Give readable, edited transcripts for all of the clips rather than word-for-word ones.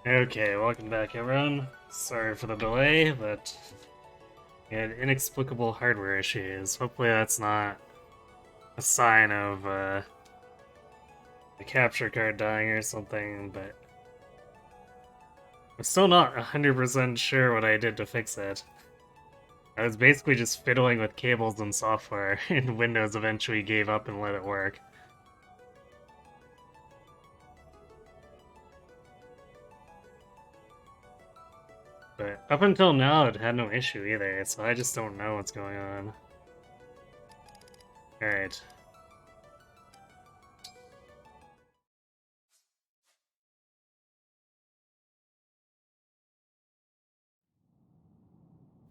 Okay, welcome back everyone. Sorry for the delay, but we had inexplicable hardware issues. Hopefully that's not a sign of the capture card dying or something, but I'm still not 100% sure what I did to fix it. I was basically just fiddling with cables and software, and Windows eventually gave up and let it work. But up until now, it had no issue either, so I just don't know what's going on. Alright.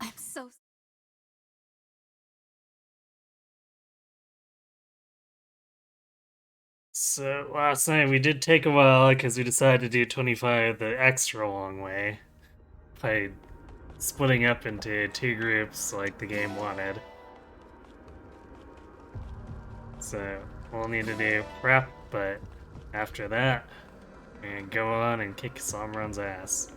I'm so So last night we did take a while because we decided to do 25 the extra long way by splitting up into two groups like the game wanted. So we'll need to do prep, but after that, we're gonna go on and kick Somron's ass.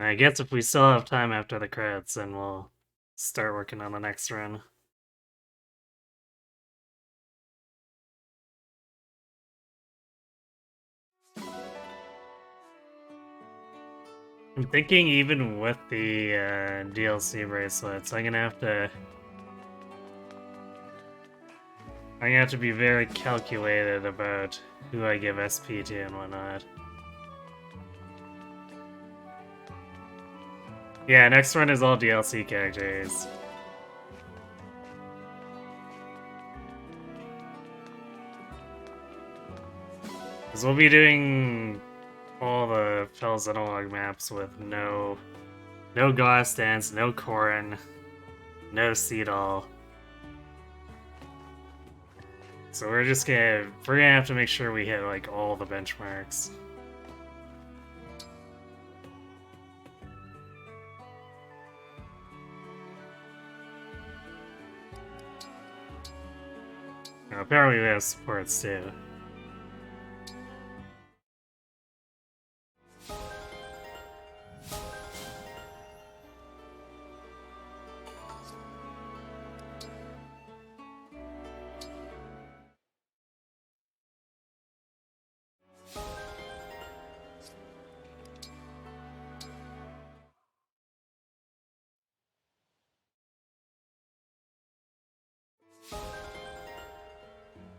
I guess if we still have time after the credits, then we'll start working on the next run. I'm thinking even with the DLC bracelets, I'm gonna have to be very calculated about who I give SP to and whatnot. Yeah, next one is all DLC characters. Because we'll be doing all the Fel's Analog maps with no Glass Dance, no Corrin, no Seedall. So we're gonna have to make sure we hit like all the benchmarks. Now, apparently we have supports too.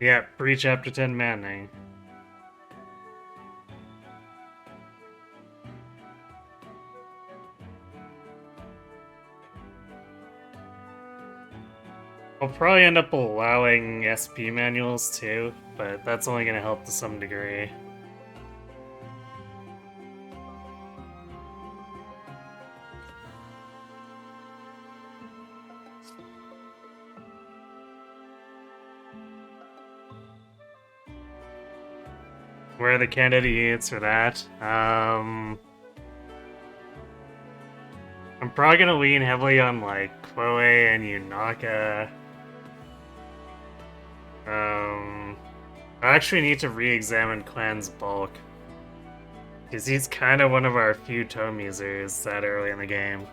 Yeah, pre-chapter 10 Maddening. I'll probably end up allowing SP manuals too, but that's only gonna help to some degree. Where are the candidates for that? I'm probably gonna lean heavily on like Chloe and Yunaka. I actually need to re-examine Clanne's bulk. Because he's kind of one of our few tome users that early in the game.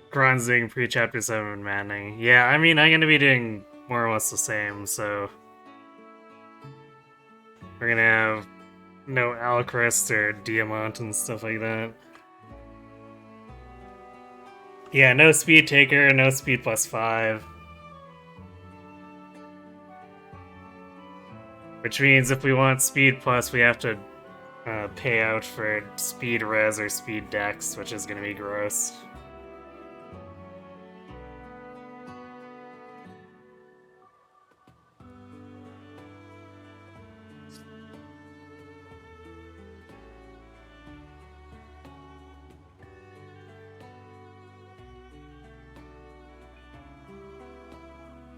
Gronzing pre-chapter 7 Maddening. Yeah, I mean, I'm gonna be doing more or less the same, so... We're gonna have no Alcrest or Diamant and stuff like that. Yeah, no Speed Taker, no Speed +5. Which means if we want Speed Plus, we have to pay out for Speed Res or Speed Dex, which is gonna be gross.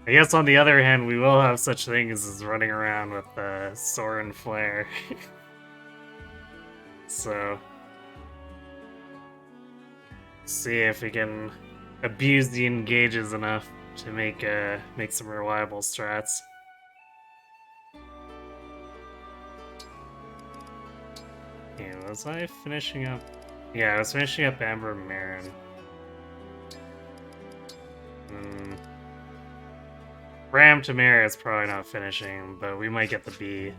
I guess on the other hand, we will have such things as running around with Soren Flare. So, see if we can abuse the engages enough to make some reliable strats. Okay, was I finishing up? Yeah, I was finishing up Amber Marin. Ram Tamara is probably not finishing, but we might get the B.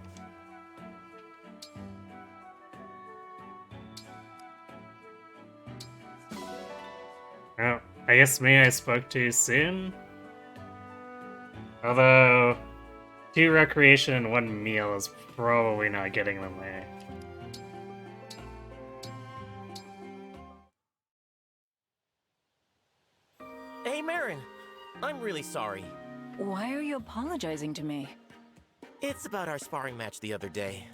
Oh, I guess May I spoke too soon? Although, 2 recreation and 1 meal is probably not getting them there. Hey, Marin. I'm really sorry. Why are you apologizing to me? It's about our sparring match the other day.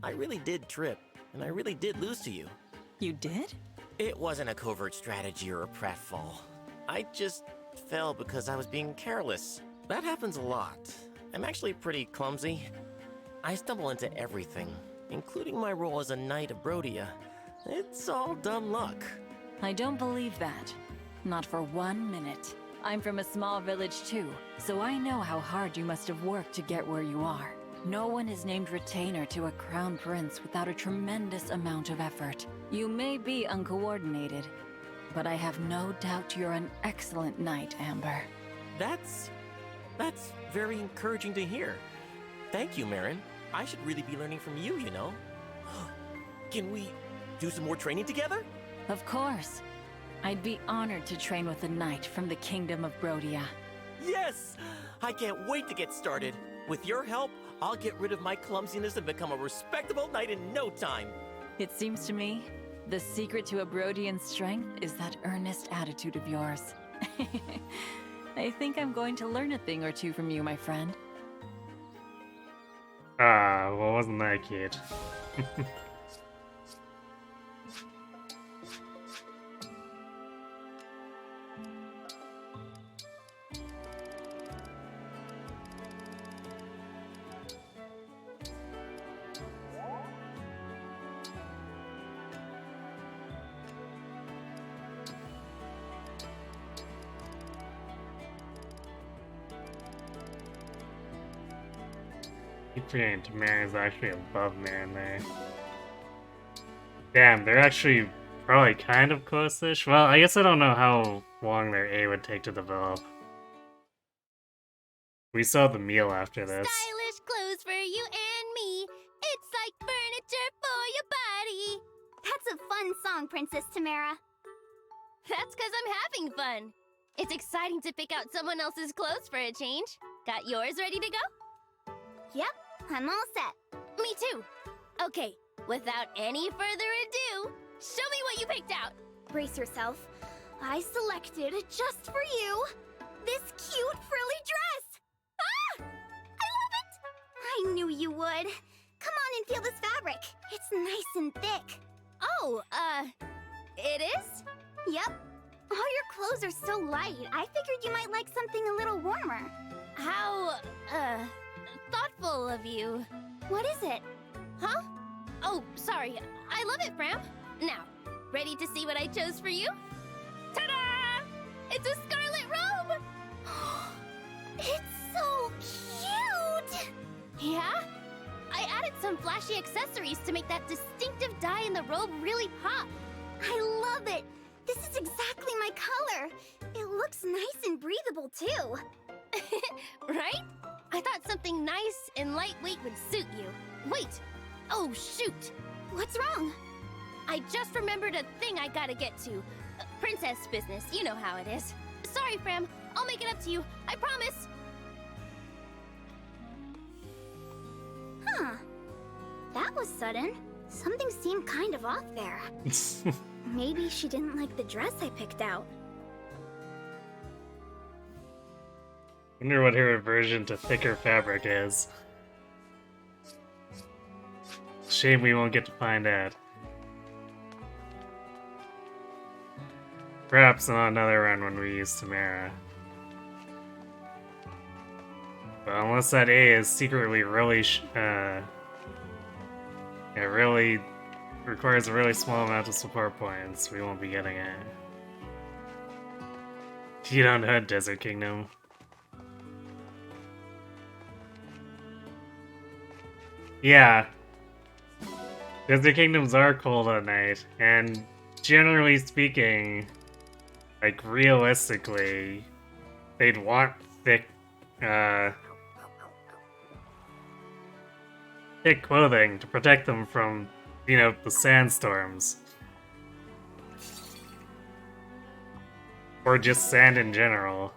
I really did trip, and I really did lose to you. You did? It wasn't a covert strategy or a pratfall. I just fell because I was being careless. That happens a lot. I'm actually pretty clumsy. I stumble into everything, including my role as a Knight of Brodia. It's all dumb luck. I don't believe that. Not for 1 minute. I'm from a small village too, so I know how hard you must have worked to get where you are. No one is named retainer to a crown prince without a tremendous amount of effort. You may be uncoordinated, but I have no doubt you're an excellent knight, Amber. That's very encouraging to hear. Thank you, Marin. I should really be learning from you, you know. Can we do some more training together? Of course. I'd be honored to train with a knight from the Kingdom of Brodia. Yes! I can't wait to get started. With your help, I'll get rid of my clumsiness and become a respectable knight in no time. It seems to me, the secret to a Brodian strength is that earnest attitude of yours. I think I'm going to learn a thing or two from you, my friend. Ah, well, wasn't that cute? Keep forgetting Tamara is actually above Marin there. Damn, they're actually probably kind of close-ish. Well, I guess I don't know how long their A would take to develop. We still have the meal after this. Stylish clothes for you and me. It's like furniture for your body. That's a fun song, Princess Tamara. That's because I'm having fun. It's exciting to pick out someone else's clothes for a change. Got yours ready to go? Yep, I'm all set. Me too. Okay, without any further ado, show me what you picked out. Brace yourself. I selected, just for you, this cute frilly dress. Ah! I love it! I knew you would. Come on and feel this fabric. It's nice and thick. Oh, it is? Yep. All your clothes are so light. I figured you might like something a little warmer. How, thoughtful of you. What is it? Huh? Oh, sorry. I love it, Framme. Now, ready to see what I chose for you? Ta-da! It's a scarlet robe! It's so cute! Yeah? I added some flashy accessories to make that distinctive dye in the robe really pop. I love it! This is exactly my color! It looks nice and breathable, too. Right? I thought something nice and lightweight would suit you. Wait! Oh, shoot! What's wrong? I just remembered a thing I gotta get to. Princess business, you know how it is. Sorry, Framme. I'll make it up to you. I promise. Huh. That was sudden. Something seemed kind of off there. Maybe she didn't like the dress I picked out. Wonder what her aversion to thicker fabric is. Shame we won't get to find out. Perhaps on another run when we use Tamara. But unless that A is secretly really, it really requires a really small amount of support points, we won't be getting it. You don't know Desert Kingdom. Yeah. Desert Kingdoms are cold at night, and generally speaking, like realistically, they'd want thick, uh, thick clothing to protect them from, you know, the sandstorms. Or just sand in general.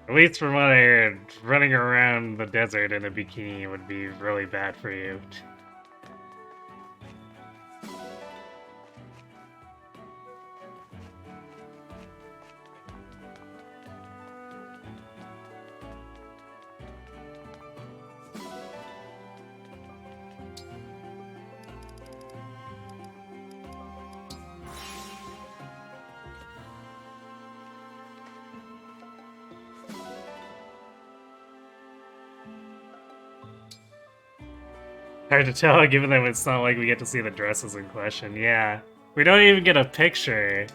At least from what I heard, running around the desert in a bikini would be really bad for you. Hard to tell, given that it's not like we get to see the dresses in question. Yeah. We don't even get a picture.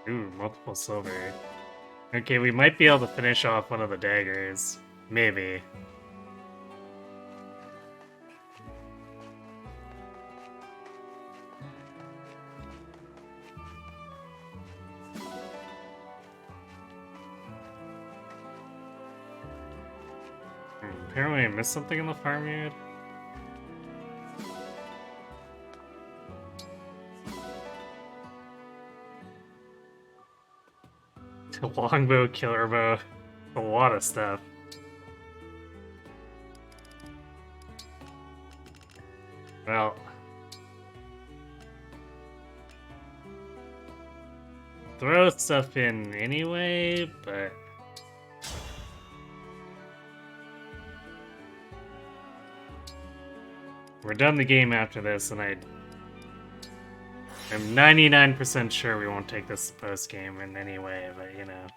Ooh, multiple silver. Okay, we might be able to finish off one of the daggers. Maybe. Apparently I missed something in the farmyard. Longbow, killer bow, a lot of stuff. Well, throw stuff in anyway, but we're done the game after this, and I'm 99% sure we won't take this post game in any way, but you know.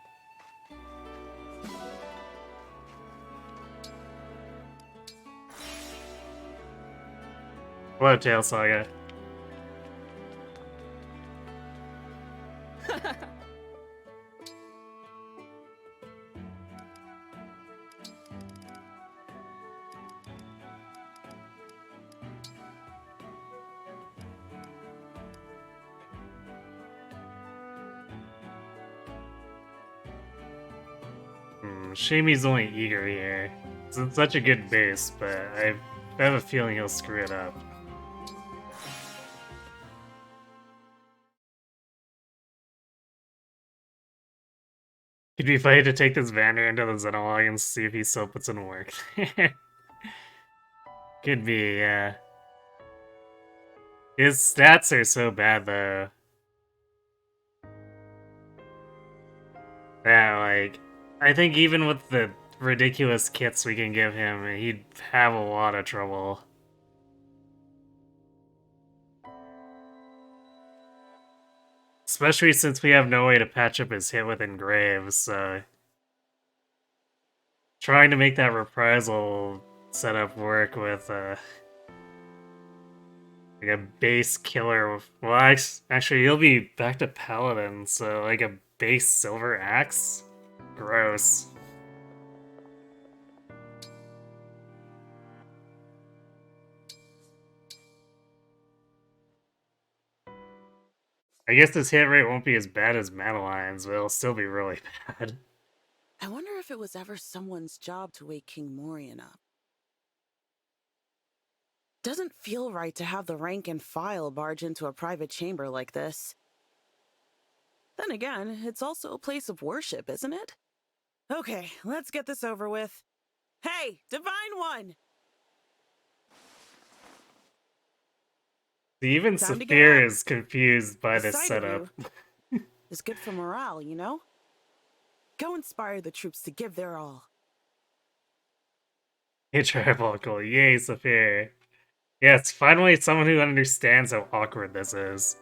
Hello, Tail Saga. Shamey's only eager here. It's such a good base, but I have a feeling he'll screw it up. It'd be funny to take this Vander into the Xenolog and see if he still puts in work. Could be, yeah. His stats are so bad, though. Yeah, like, I think even with the ridiculous kits we can give him, he'd have a lot of trouble. Especially since we have no way to patch up his hit with Engraves, so... Trying to make that reprisal setup work with, like a base killer... Well, actually, he'll be back to Paladin, so like a base silver axe? Gross. I guess this hit rate won't be as bad as Madeline's, but it'll still be really bad. I wonder if it was ever someone's job to wake King Morian up. Doesn't feel right to have the rank and file barge into a private chamber like this. Then again, it's also a place of worship, isn't it? Okay, let's get this over with. Hey, Divine One! Even Time to get Saphir up. is confused by The this sight of setup. you is good for morale, you know? Go inspire the troops to give their all. Patriarchal, yay, Saphir. Yes, finally someone who understands how awkward this is.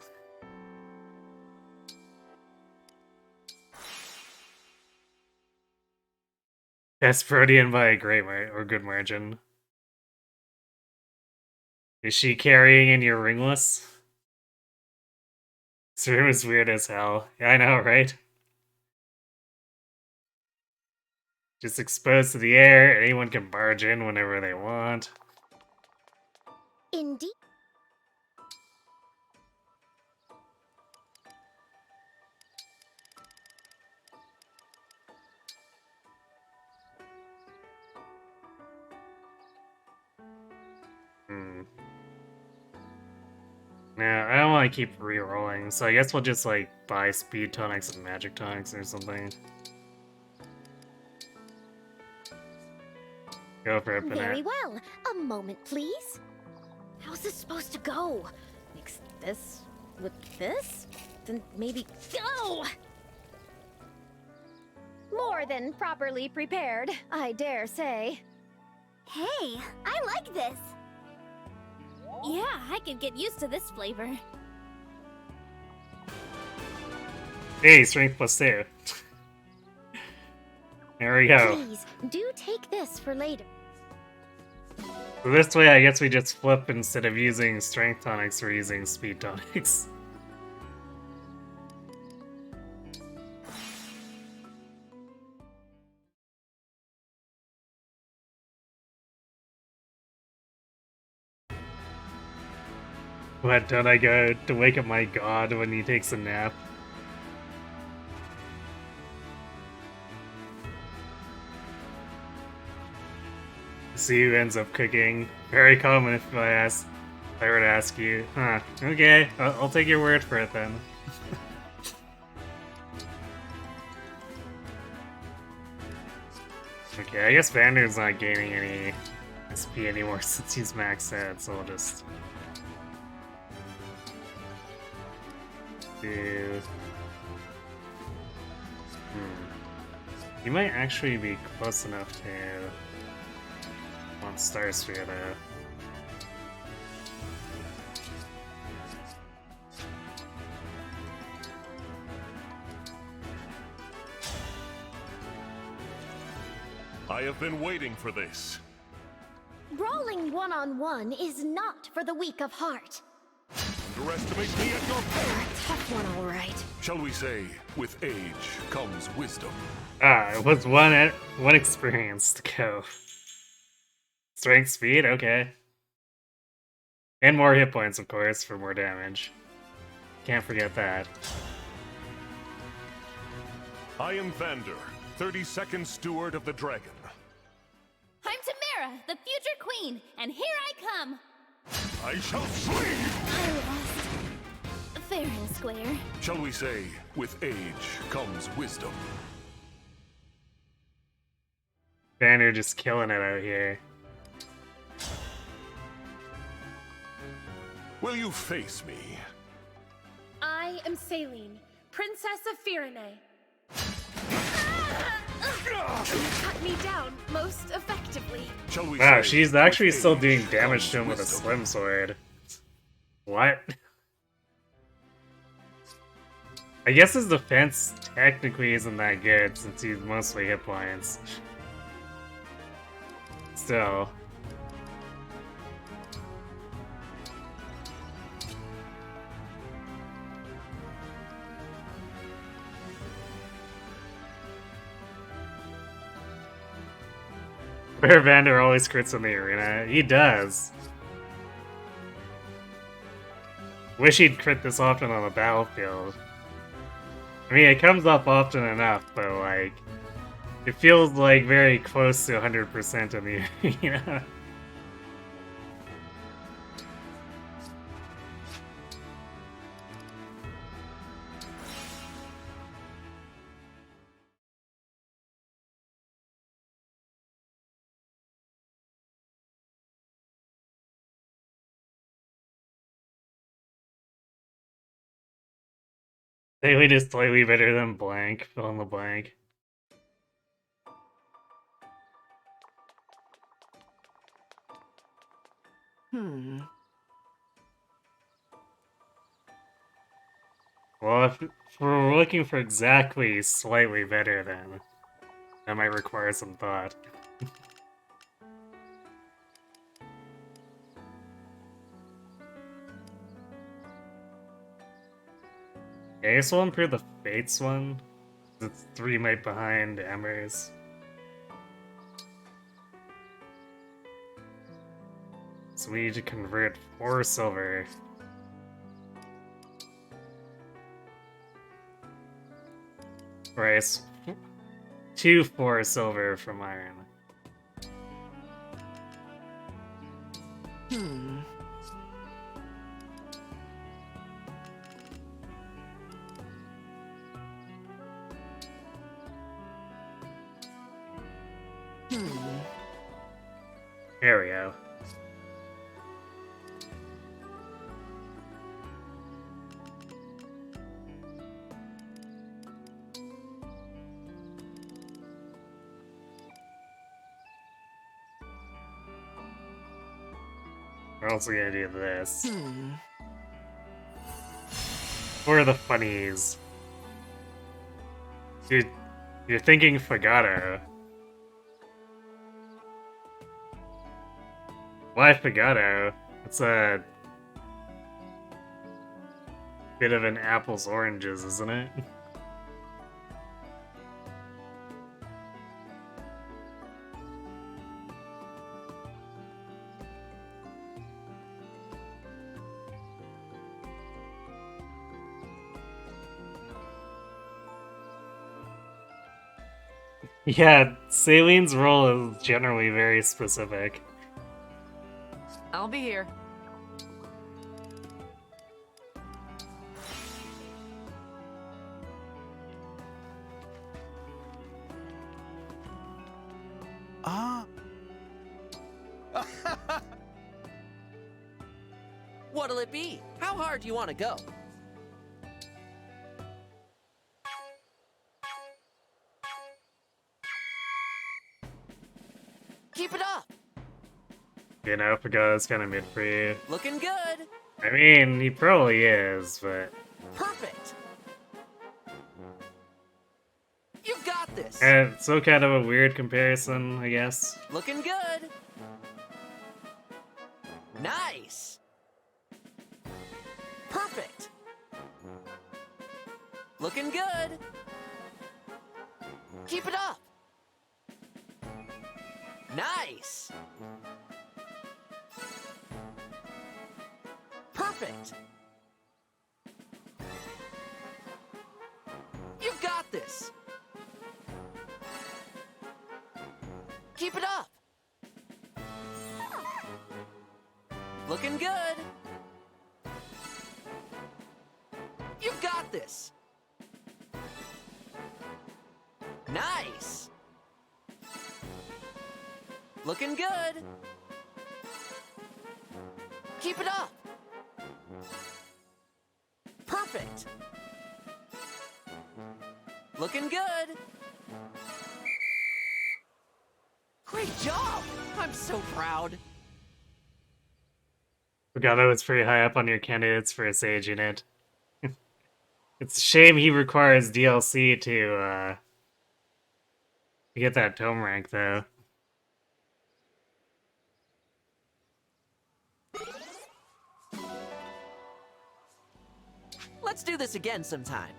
Asperdian by a great or good margin. Is she carrying in your ringless? This room is weird as hell. Yeah, I know, right? Just exposed to the air, anyone can barge in whenever they want. Indeed. Yeah, I don't want to keep re-rolling, so I guess we'll just, like, buy speed tonics and magic tonics or something. Go for it, Very Panette. well. A moment, please. How's this supposed to go? Mix this with this? Then maybe... Oh! More than properly prepared, I dare say. Hey, I like this. Yeah, I could get used to this flavor. Hey, strength plus 2. There we go. Please, do take this for later. So this way, I guess we just flip instead of using strength tonics, we're using speed tonics. What, don't I go to wake up my god when he takes a nap? See who ends up cooking. Very common if I were to ask you. Huh, okay, I'll take your word for it then. Okay, I guess Vander's not gaining any SP anymore since he's maxed out, so I'll just do... He might actually be close enough to want Star Sphere though. I have been waiting for this. Brawling one-on-one is not for the weak of heart. Underestimate me at your peril. Tough one, all right. Shall we say, with age comes wisdom. Ah, it was one experience to go. Strength, speed, okay. And more hit points, of course, for more damage. Can't forget that. I am Vander, 32nd Steward of the Dragon. I'm Tamara, the future queen, and here I come. I shall slay you! I lost. Fair and square. Shall we say, with age comes wisdom. Vander just killing it out here. Will you face me? I am Saline, Princess of Firene. Cut me down most effectively. Shall we Wow, say, she's actually with still age doing damage comes to him with a wisdom. slim sword. What? I guess his defense technically isn't that good since he's mostly hit points. Still. Where Vander always crits in the arena. He does. Wish he'd crit this often on the battlefield. I mean, it comes up often enough, but like, it feels like very close to 100% in the arena. Saline is slightly better than blank. Fill in the blank. Well, if we're looking for exactly slightly better, then that might require some thought. Okay, I guess we'll improve the Fates one. It's 3 might behind Embers. So we need to convert 4 silver. Price 2 4 silver from iron. There we go. We're also gonna do this. For the funnies. Dude, you're thinking Fagato. Why Fagato? It's a bit of an apples oranges, isn't it? Yeah, Saline's role is generally very specific. I'll be here. What'll it be? How hard do you want to go? Keep it up! You know, Fagato's kind of mid for you. Looking good! I mean, he probably is, but... Perfect! You got this! It's so kind of a weird comparison, I guess. Looking good! Nice! Perfect! Looking good! Keep it up! Nice! Perfect! You got this! Keep it up! Looking good! You got this! Nice! Looking good! Keep it up! Perfect! Looking good! Great job! I'm so proud! Fagato is pretty high up on your candidates for a Sage unit. It's a shame he requires DLC to get that tome rank, though. Let's do this again sometime.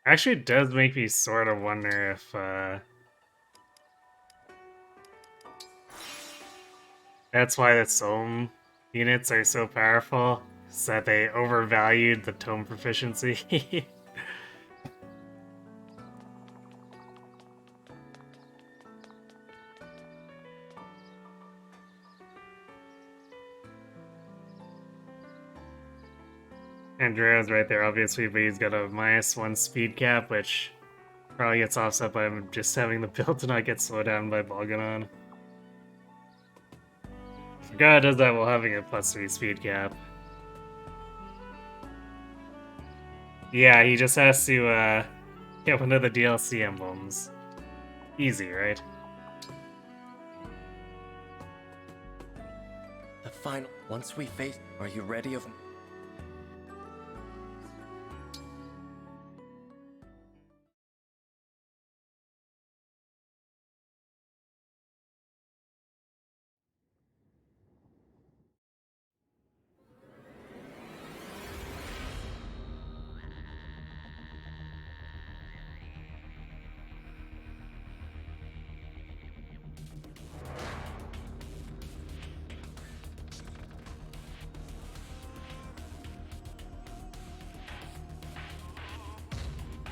Actually, it does make me sort of wonder if that's why the Sohm units are so powerful, is that they overvalued the tome proficiency. Andrea's right there, obviously, but he's got a -1 speed cap, which Probably gets offset by just having the build to not get slowed down by Balganon. Forgot it does that while having a +3 speed cap. Yeah, he just has to get one of the DLC emblems. Easy, right? The final. Once we face. Are you ready?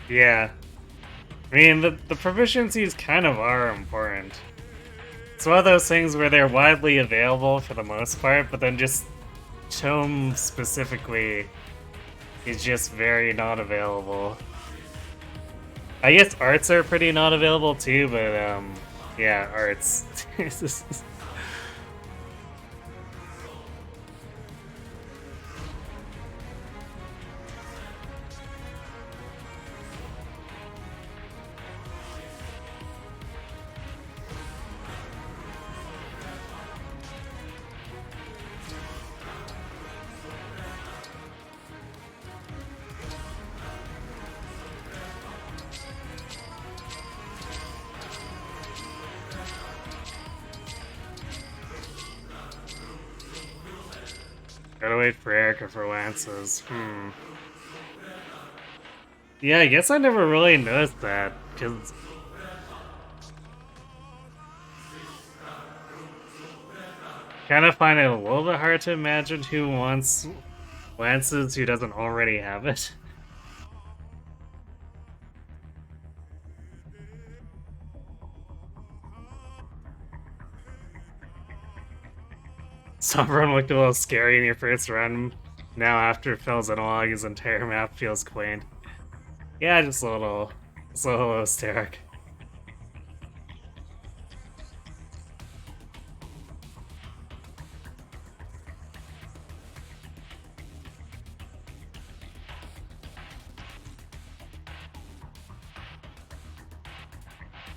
Yeah. I mean, the proficiencies kind of are important. It's one of those things where they're widely available for the most part, but then just Tome specifically is just very not available. I guess arts are pretty not available too, but yeah, arts. Gotta wait for Erica for lances. Yeah, I guess I never really noticed that, because... kind of find it a little bit hard to imagine who wants lances who doesn't already have it. Sovereign looked a little scary in your first run. Now after Fel's analog, his entire map feels quaint. Yeah, just a little hysteric.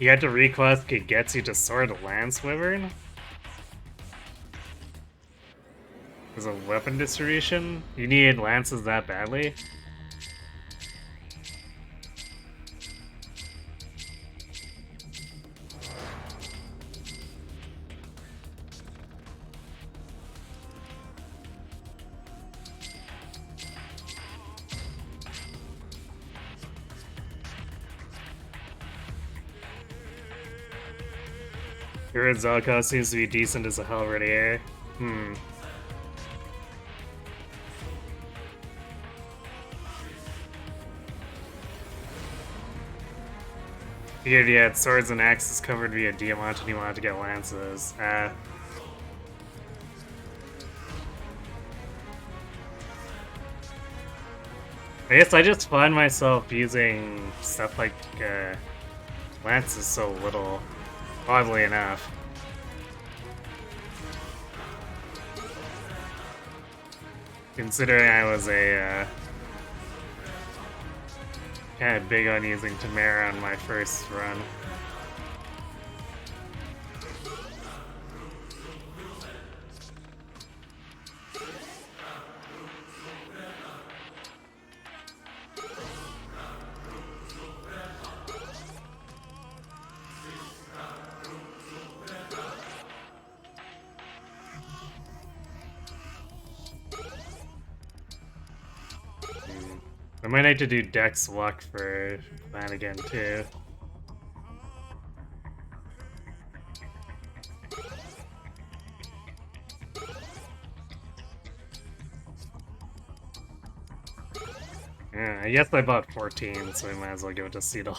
You had to request Gegetsu to Sword Lance Wyvern? As a weapon distribution? You needed lances that badly? Your Zelko seems to be decent as a Hellraider. Figured you had swords and axes covered via Diamant and you wanted to get lances. I guess I just find myself using stuff like lances so little, oddly enough. Considering I was a kind of big on using Tamara on my first run. I might need to do Dex Luck for Clanne again too. Yeah, I guess I bought 14, so we might as well give it to Seedle.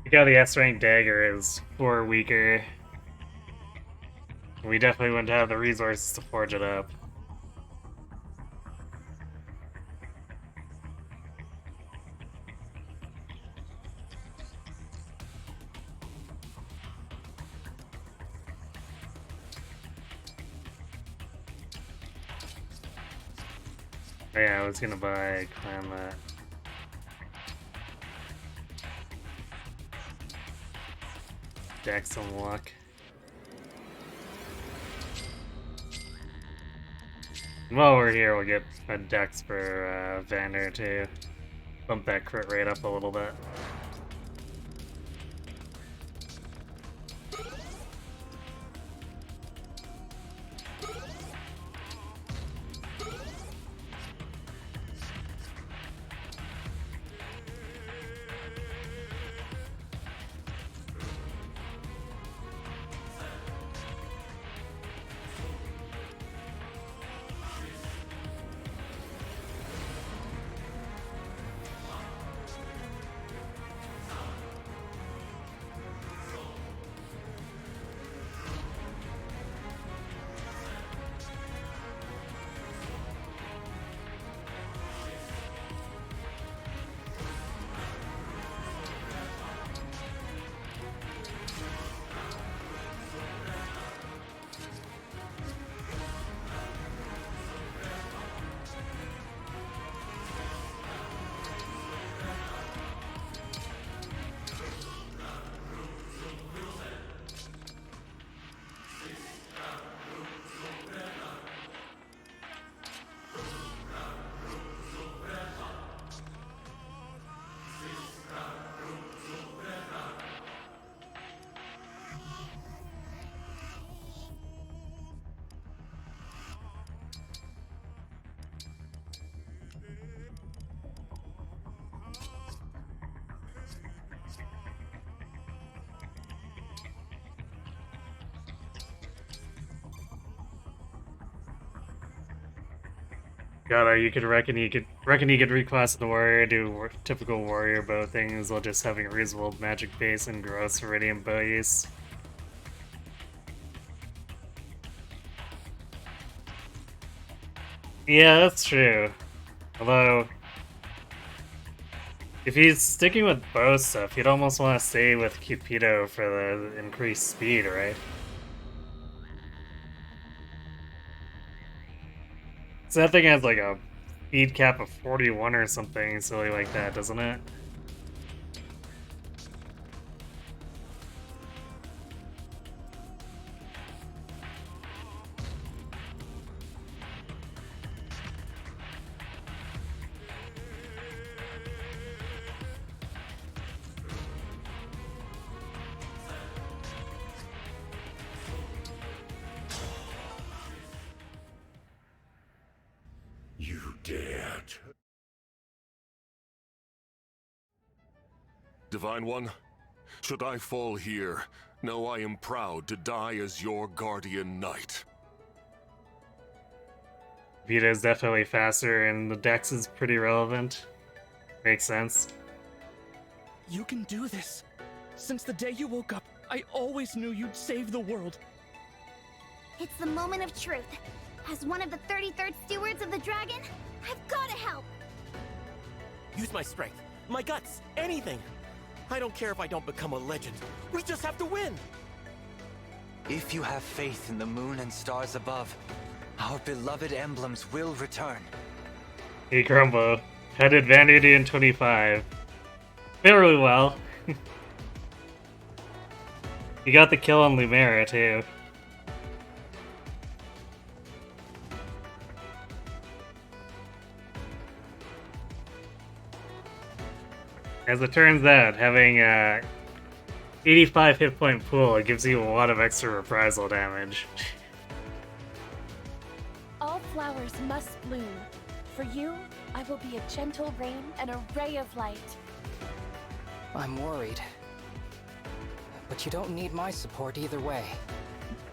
You got the S-rank dagger is 4 weaker. We definitely wouldn't have the resources to forge it up. Oh yeah, I was gonna buy Clanne that. Dex unlock. While we're here, we'll get a Dex for Vander to bump that crit rate up a little bit. God, you could reckon you could reclass the warrior, do typical warrior bow things while just having a reasonable magic base and gross iridium bow use. Yeah, that's true. Although, if he's sticking with bow stuff, you'd almost want to stay with Cupido for the increased speed, right? So that thing has like a speed cap of 41 or something silly like that, doesn't it? You dared. Divine One, should I fall here, know I am proud to die as your guardian knight. Vita is definitely faster, and the Dex is pretty relevant. Makes sense. You can do this. Since the day you woke up, I always knew you'd save the world. It's the moment of truth. As one of the 33rd stewards of the dragon, I've gotta help. Use my strength, my guts, anything. I don't care if I don't become a legend. We just have to win. If you have faith in the moon and stars above, our beloved emblems will return. Hey Grumbo, headed Vanity in 25. Very well. You got the kill on Lumera too. As it turns out, having 85 hit point pool, it gives you a lot of extra reprisal damage. All flowers must bloom. For you, I will be a gentle rain and a ray of light. I'm worried. But you don't need my support either way.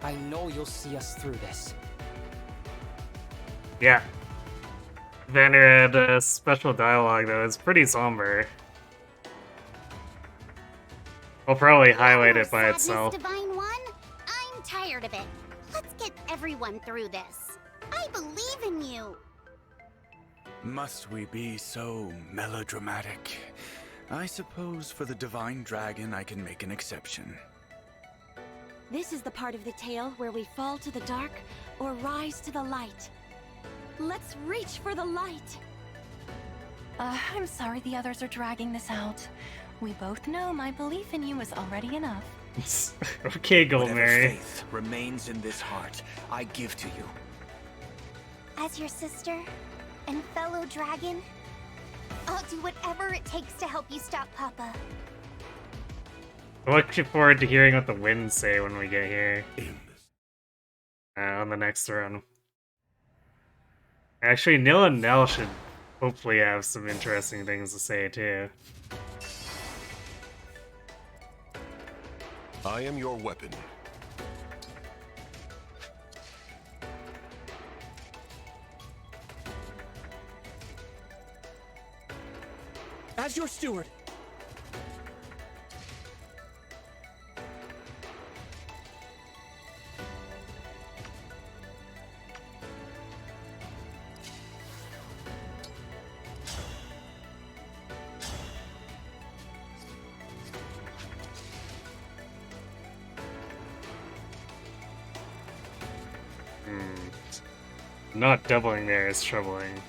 I know you'll see us through this. Yeah. Vander had a special dialogue that was pretty somber. I'll probably highlight No it by sadness, itself. Divine One. I'm tired of it. Let's get everyone through this. I believe in you. Must we be so melodramatic? I suppose for the Divine Dragon I can make an exception. This is the part of the tale where we fall to the dark or rise to the light. Let's reach for the light. I'm sorry the others are dragging this out. We both know my belief in you is already enough. Okay, Gold Whatever Mary. faith remains in this heart, I give to you. As your sister and fellow dragon, I'll do whatever it takes to help you stop Papa. I look forward to hearing what the winds say when we get here. On the next run. Actually, Nil and Nell should hopefully have some interesting things to say too. I am your weapon. As your steward. Not doubling there is troubling.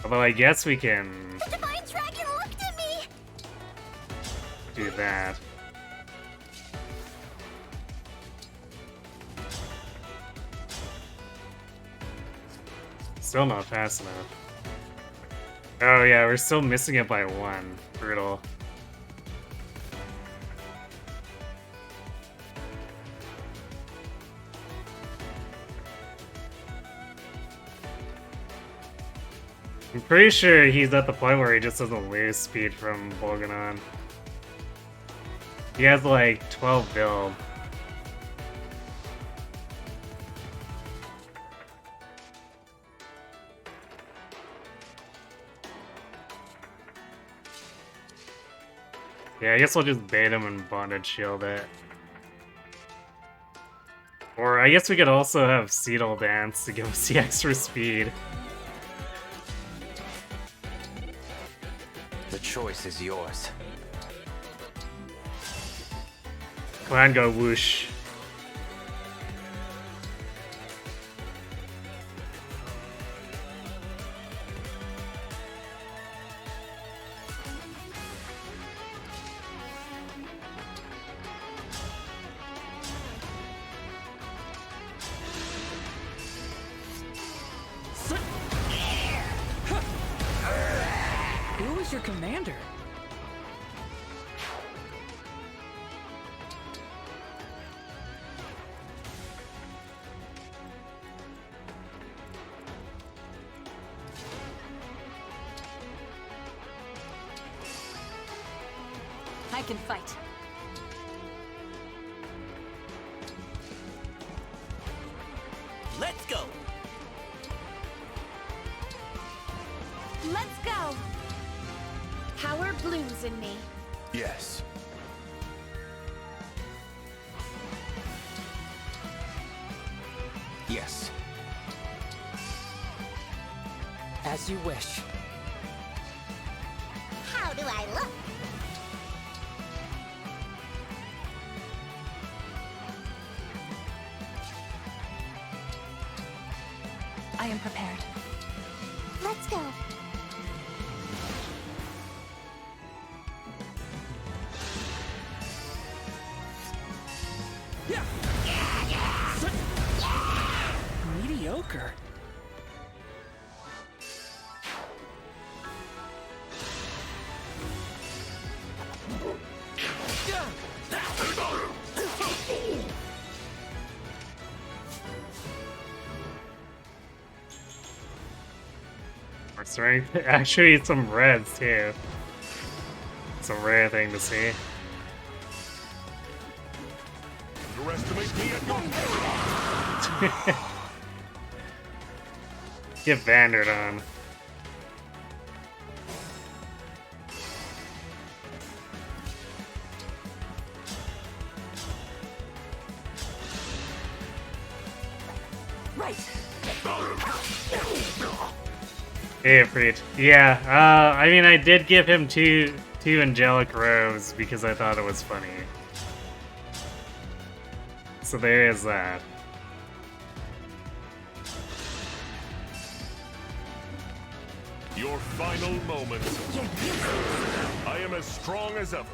Although I guess we can The Divine Dragon looked at me! do that. Still not fast enough. Oh yeah, we're still missing it by one. Brutal. I'm pretty sure he's at the point where he just doesn't lose speed from Bolganon. He has like 12 build. Yeah, I guess we'll just bait him and bonded shield it. Or I guess we could also have Seedle Dance to give us the extra speed. The choice is yours. Clanne go whoosh. Who is your commander? I can fight. Let's go! Let's go! Power blooms in me. Yes. Yes. As you wish. How do I look? I am prepared. Let's go. Mediocre. Or strength. Actually, some reds too. It's a rare thing to see. Underestimate me at your Get Vandered on. Hey, Preet. Yeah, I mean, I did give him two angelic robes because I thought it was funny. So there is that. Your final moment. I am as strong as ever.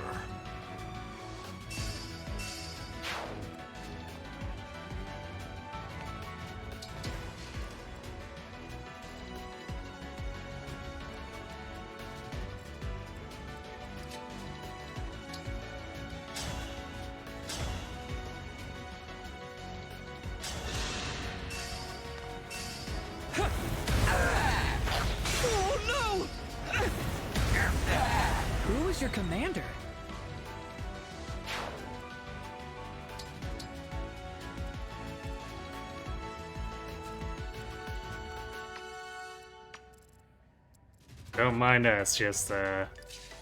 Oh no! Who is your commander? Don't mind us, just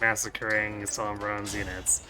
massacring Sombron's units.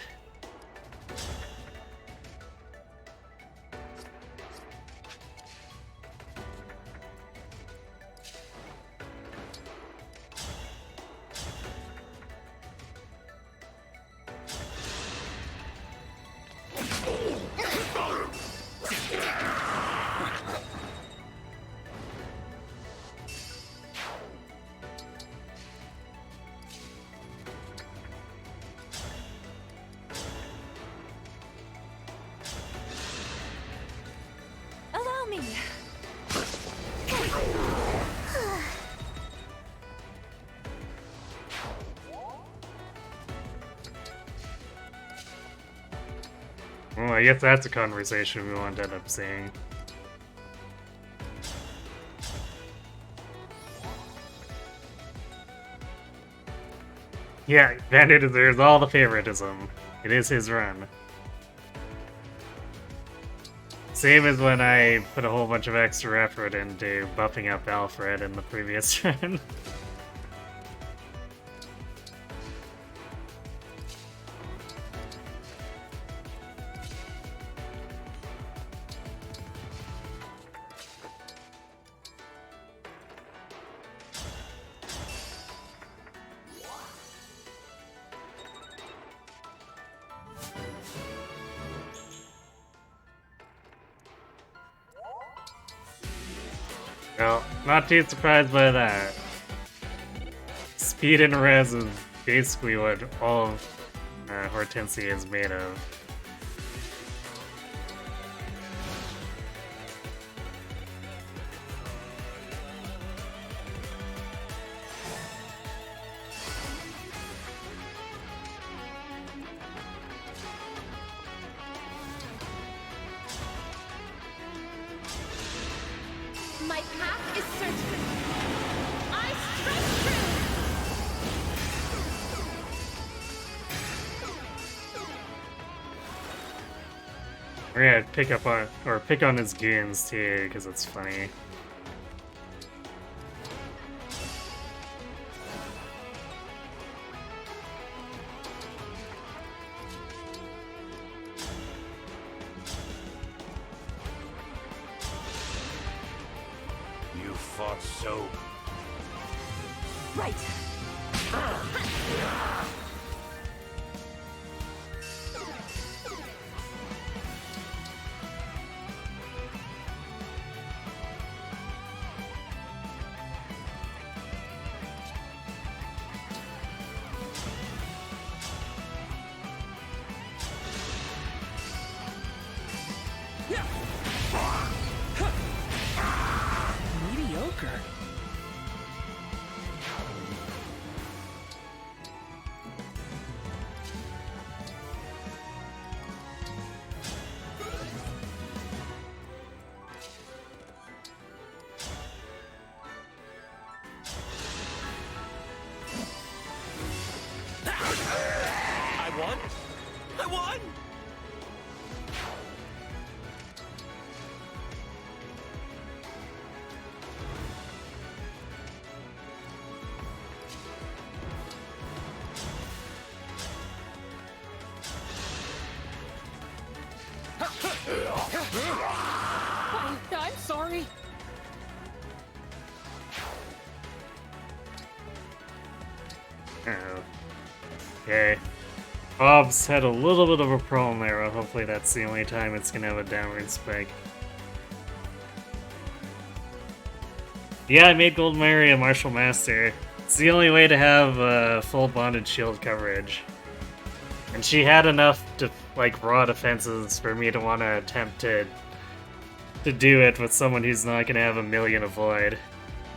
Allow me. Well, I guess that's a conversation we won't end up seeing. Yeah, Vander deserves all the favoritism. It is his run. Same as when I put a whole bunch of extra effort into buffing up Alfred in the previous run. Well, not too surprised by that. Speed and res is basically what all of Hortensia is made of. My path is certain. I strike true. We're gonna pick on his goons too, because it's funny. You fought so. Right. Mediocre. Oh. Okay. Bob's had a little bit of a problem there, but hopefully that's the only time it's gonna have a downward spike. Yeah, I made Gold Mary a Martial Master. It's the only way to have full bonded shield coverage. And she had enough to like raw defenses for me to want to attempt to do it with someone who's not gonna have a million avoid.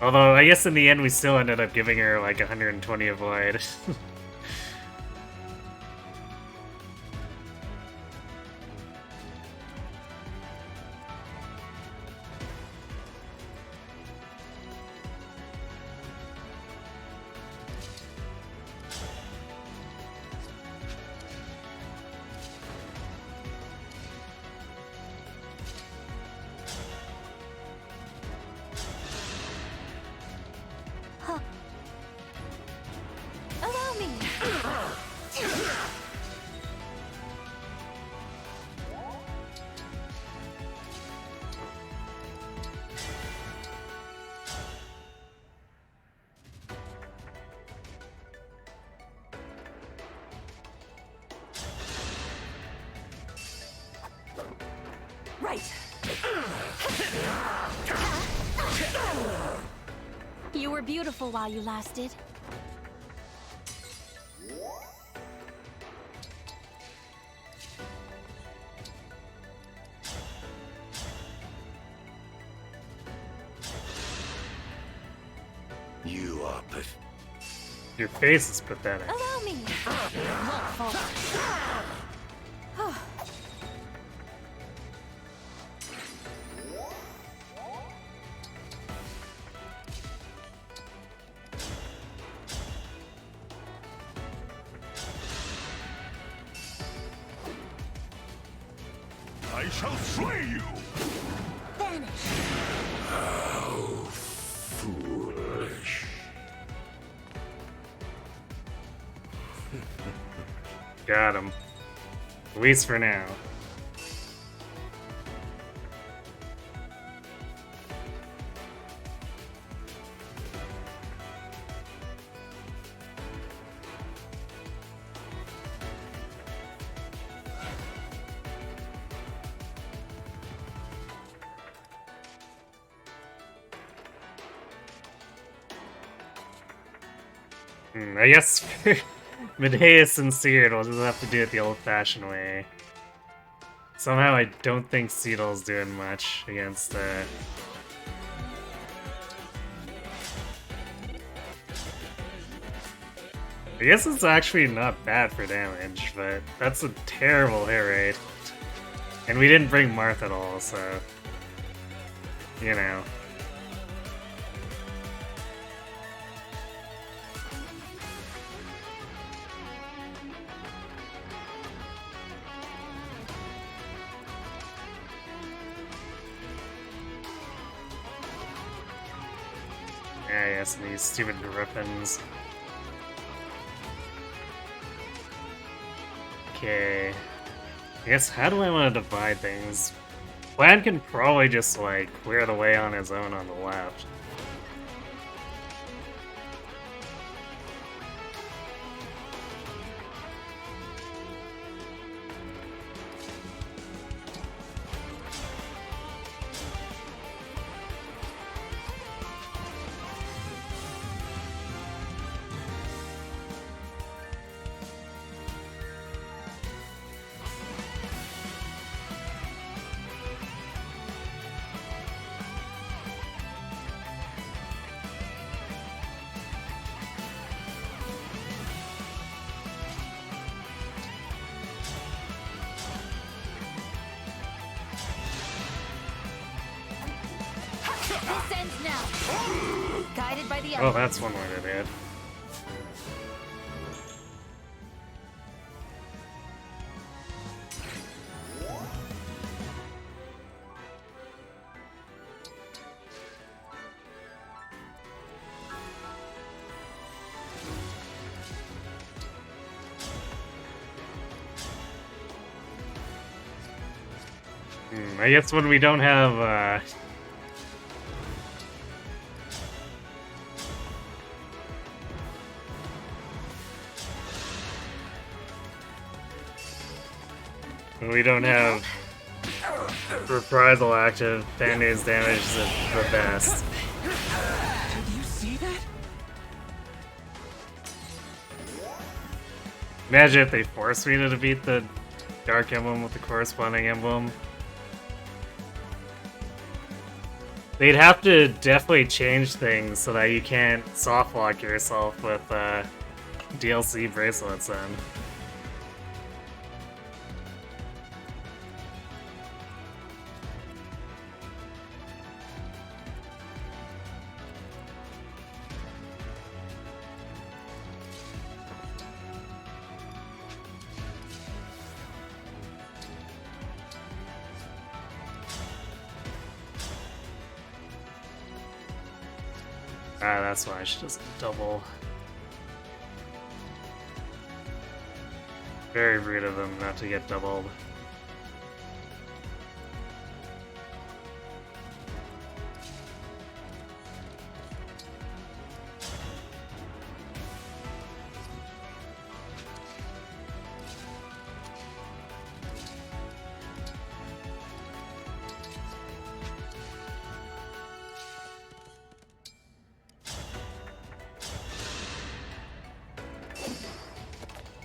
Although I guess in the end we still ended up giving her like 120 avoid. Allow me. Right. You were beautiful while you lasted. You are Your face is pathetic. Allow me. Won't fall. I shall slay you! Vanish. How foolish. Got him. At least for now. I guess for Medea's and Seared, we'll just have to do it the old-fashioned way. Somehow I don't think Seedle's doing much against I guess it's actually not bad for damage, but that's a terrible hit rate. And we didn't bring Marth at all, so... You know. Yeah, yes, and these stupid griffins. Okay. I guess, how do I want to divide things? Clanne can probably just, like, clear the way on his own on the left. This ends now. Guided by the Oh, that's one way to do it. I guess when we don't have, When we don't have reprisal active, Band-Aid's damage is the best. Did you see that? Imagine if they forced me to defeat the Dark Emblem with the corresponding emblem. They'd have to definitely change things so that you can't soft lock yourself with DLC bracelets then. Ah, that's why she doesn't double. Very rude of them not to get doubled.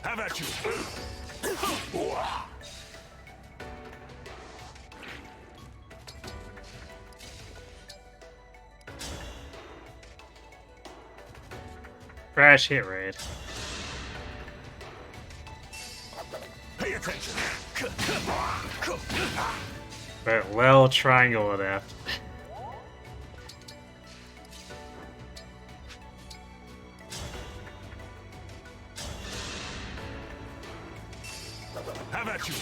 Have at you! Crash hit rate. Pay attention! But well, triangle adapt. Have at you!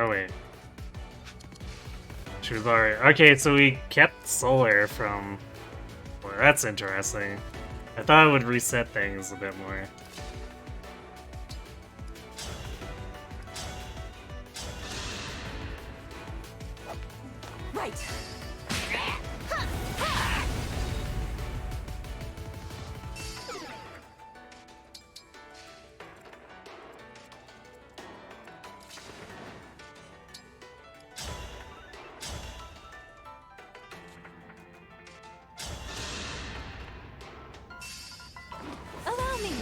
Oh wait. She was already... Okay, so we kept Solar from... Well, that's interesting. I thought it would reset things a bit more. Right. Allow me.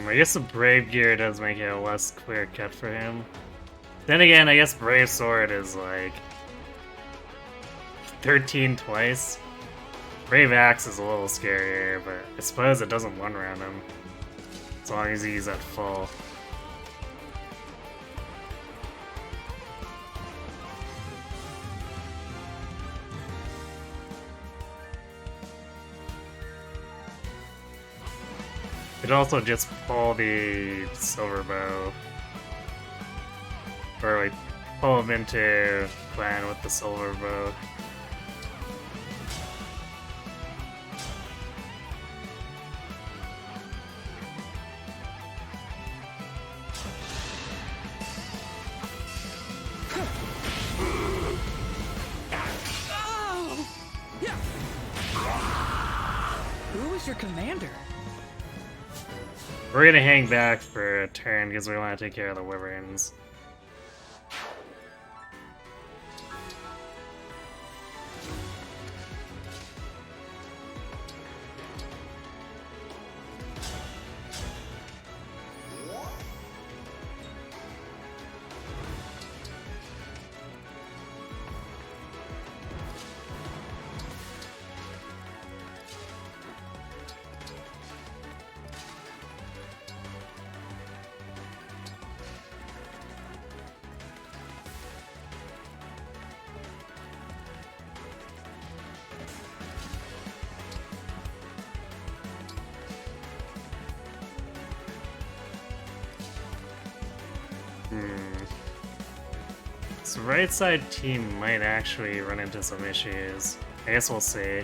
I guess the Brave Gear does make it a less clear cut for him. Then again, I guess Brave Sword is like 13 twice. Brave Axe is a little scarier, but I suppose it doesn't one round him. As long as he's at full. Could also just pull the Silver Bow. Or like pull him into Clanne with the Silver Bow. Oh! Yeah. Who is your commander? We're gonna hang back for a turn because we want to take care of the Wyverns. This right side team might actually run into some issues. I guess we'll see.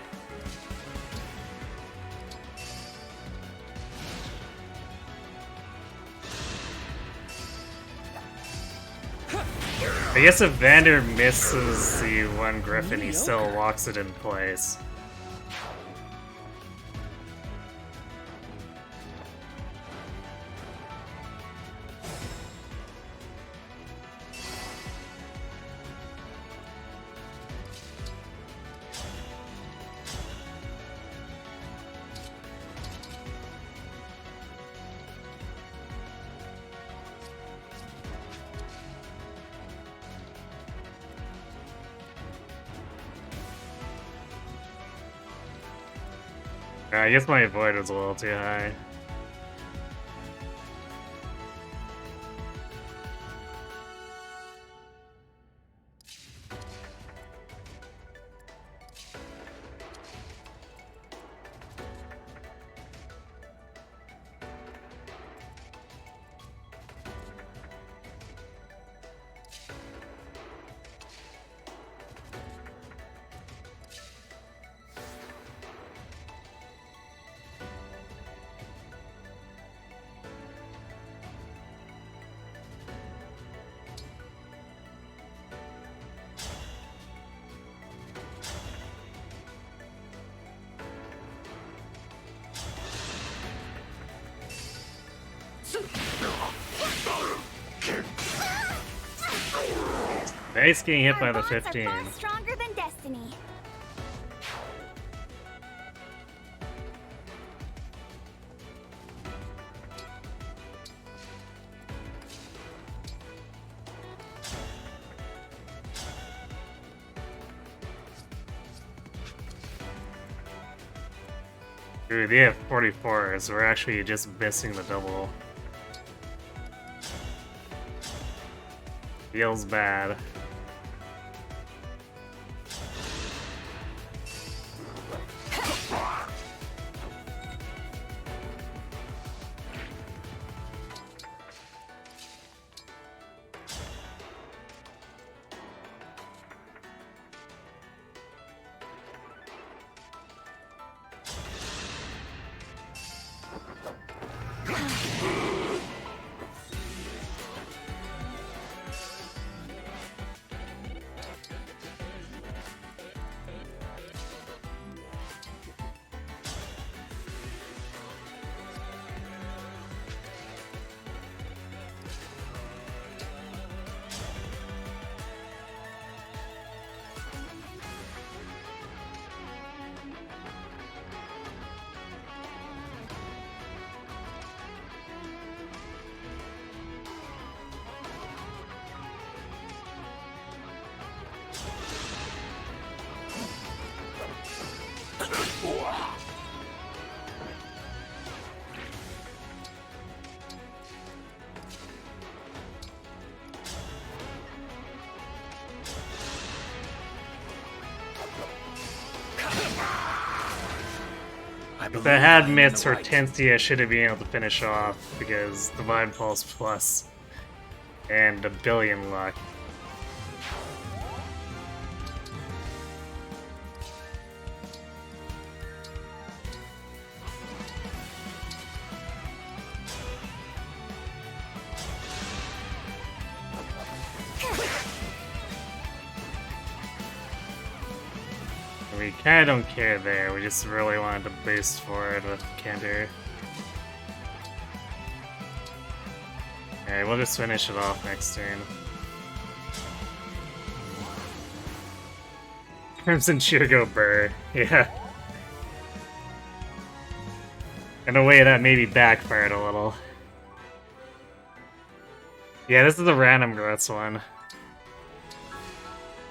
I guess if Vander misses the one Griffin, he still locks it in place. I guess my void was a little too high. Nice getting hit by the 15. Are far stronger than destiny. Dude, they have 44, so we're actually just missing the double. Feels bad. If I had Mitts or Tensi, I should have been able to finish off because Divine Pulse Plus and a billion luck. We kinda don't care there, we just really wanted to boost forward with Kander. Alright, we'll just finish it off next turn. Crimson Shirgo Burr, yeah. In a way that maybe backfired a little. Yeah, this is a random growths one.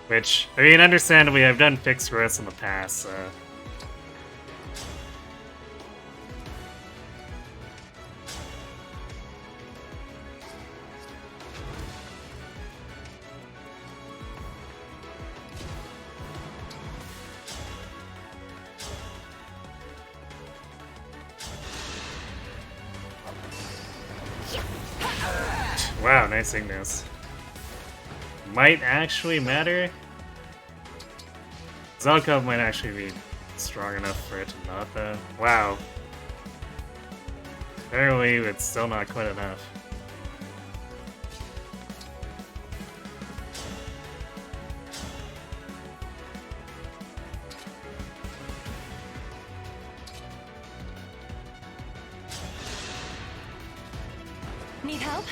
Which, I mean, understandably, I've done fixed growths in the past, so... Wow, nice Ignis. Might actually matter. Zelkov might actually be strong enough for it to not, though. Wow. Apparently, it's still not quite enough. Need help?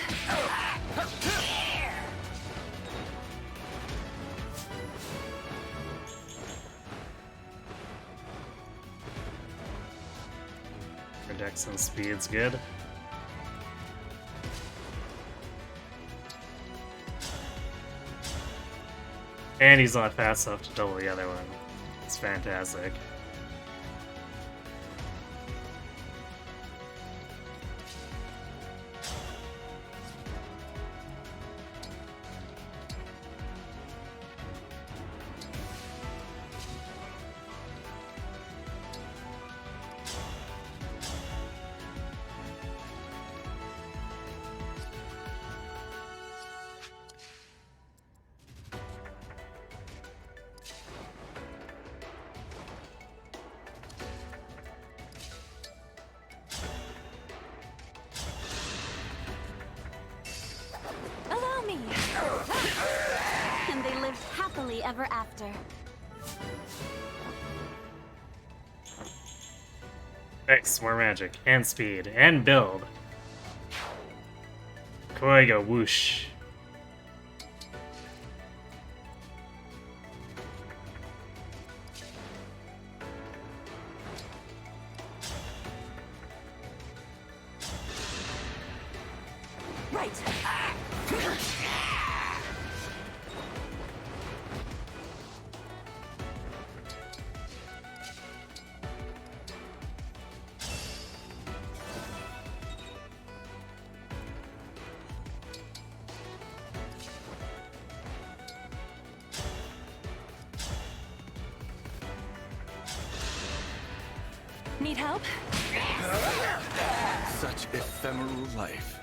Dex and speed's good. And he's not fast enough to double the other one. It's fantastic. Allow me. And they lived happily ever after. Nice, more magic, and speed, and build. Koiga whoosh. Right. Need help? Such ephemeral life.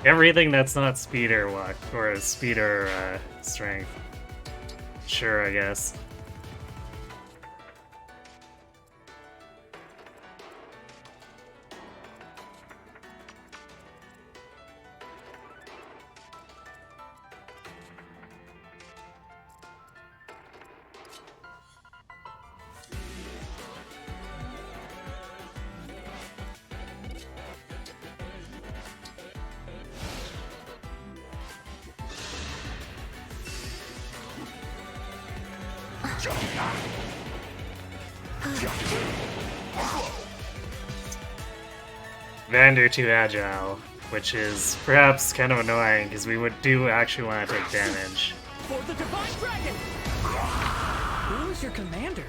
Everything that's not speed or walk, or speed or strength. Sure, I guess. Vander too agile, which is perhaps kind of annoying because we do actually want to take damage. For the Divine Dragon! Who is your commander?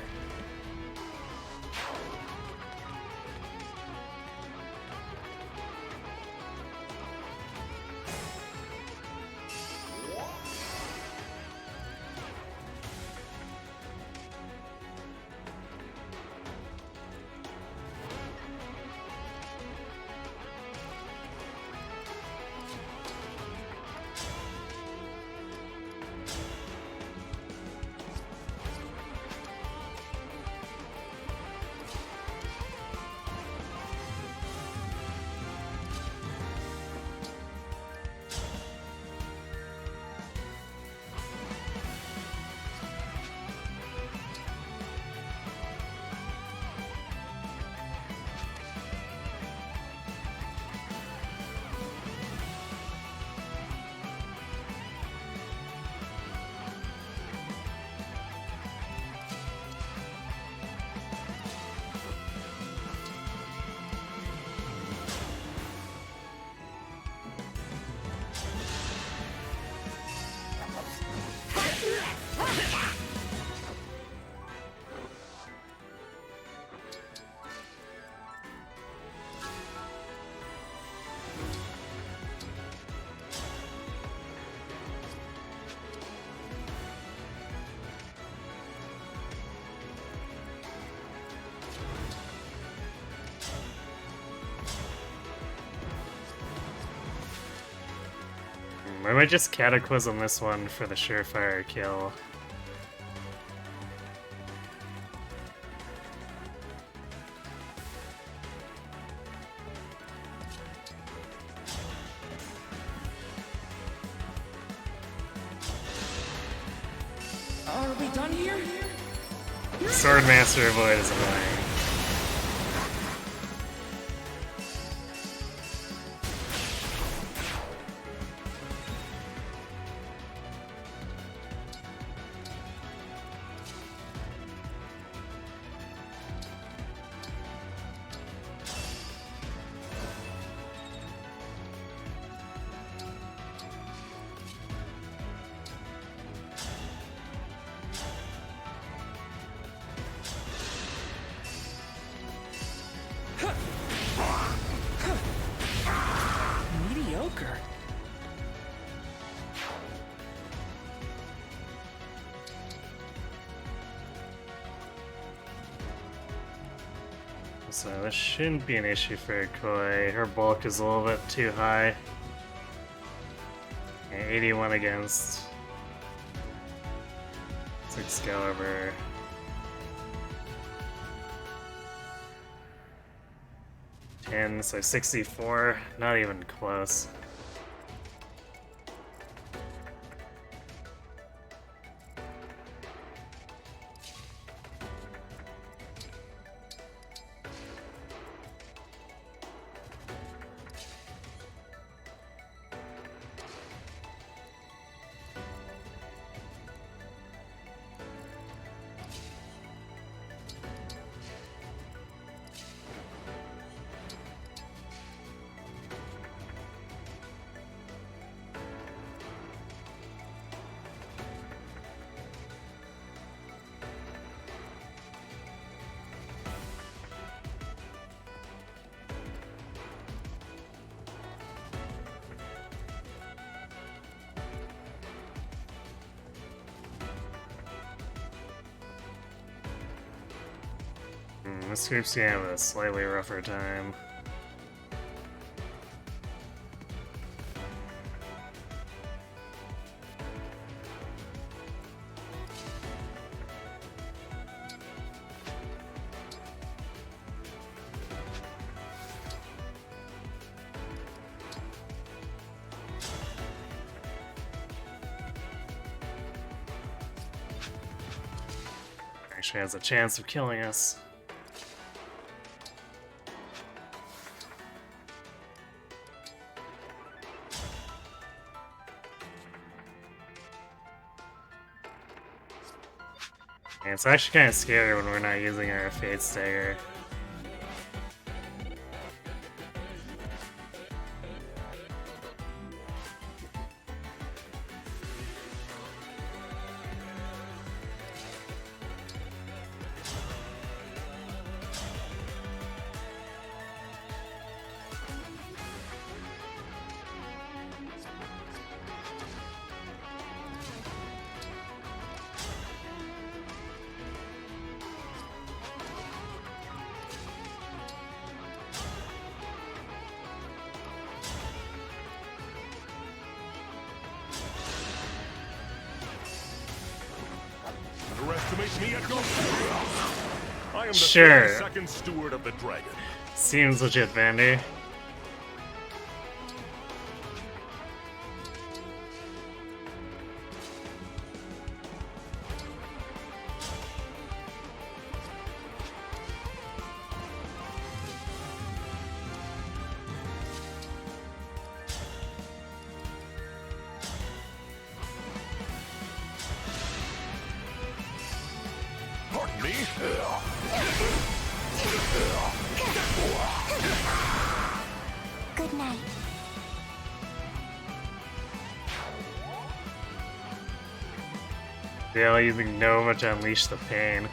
I might just Cataclysm this one for the surefire kill. Are we done here? Swordmaster Void is annoying. Mediocre. So this shouldn't be an issue for Koi. Her bulk is a little bit too high. And 81 against 6 Excalibur. So 64, not even close. This group's gonna have a slightly rougher time. Actually has a chance of killing us. And it's actually kind of scary when we're not using our Fate Stagger. Underestimate me at no I am the Sure. 32nd steward of the dragon. Seems legit, Vander. Pardon me? Good night. Yeah, using Nova to unleash the pain.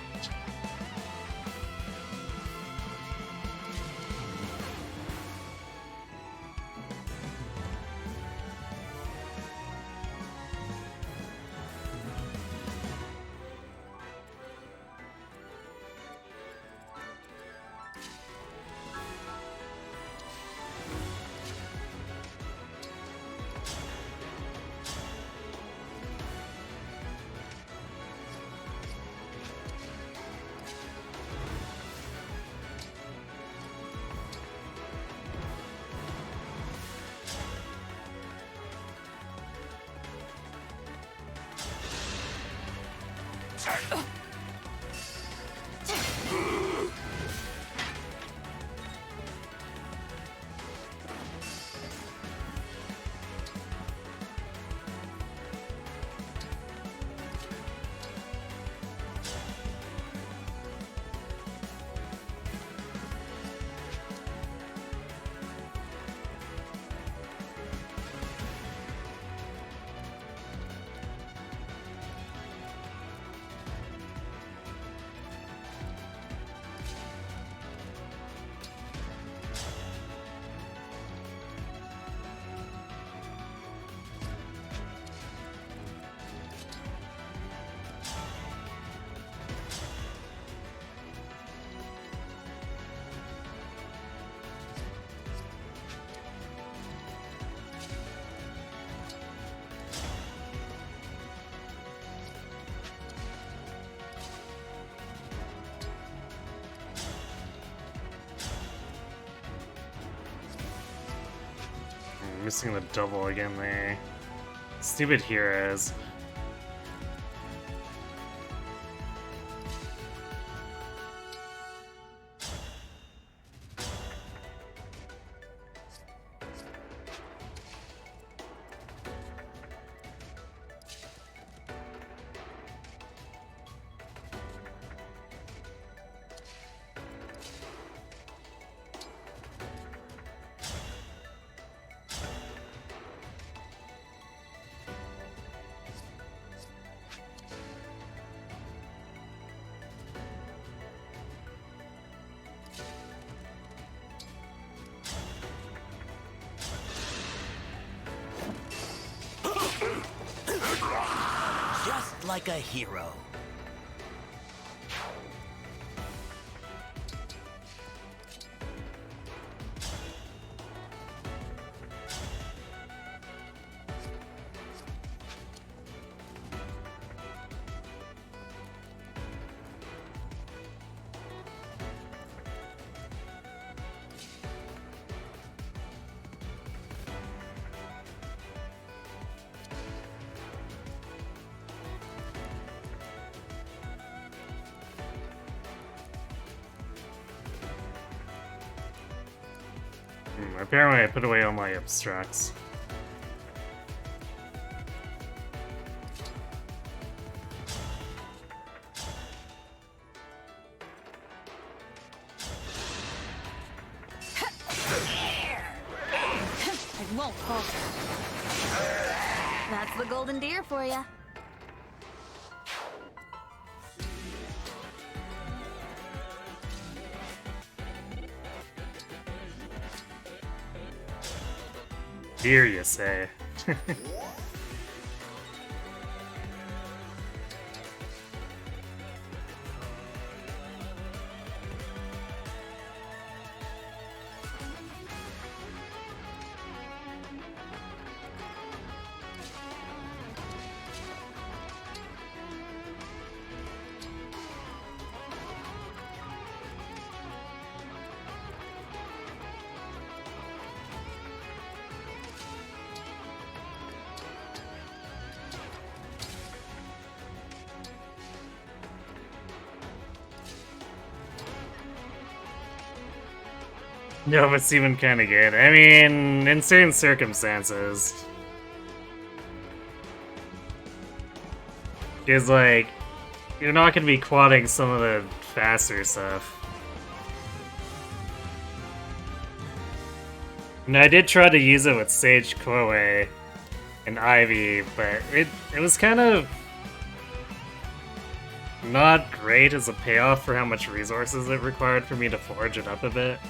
Missing the double again there. Stupid heroes. Just like a hero. Apparently I put away all my abstracts. I won't falter. That's the golden deer for you. Dear, you say. No, it's even kind of good. I mean, in certain circumstances. Because, like, you're not going to be quadding some of the faster stuff. And I did try to use it with Sage Chloe and Ivy, but it was kind of not great as a payoff for how much resources it required for me to forge it up a bit.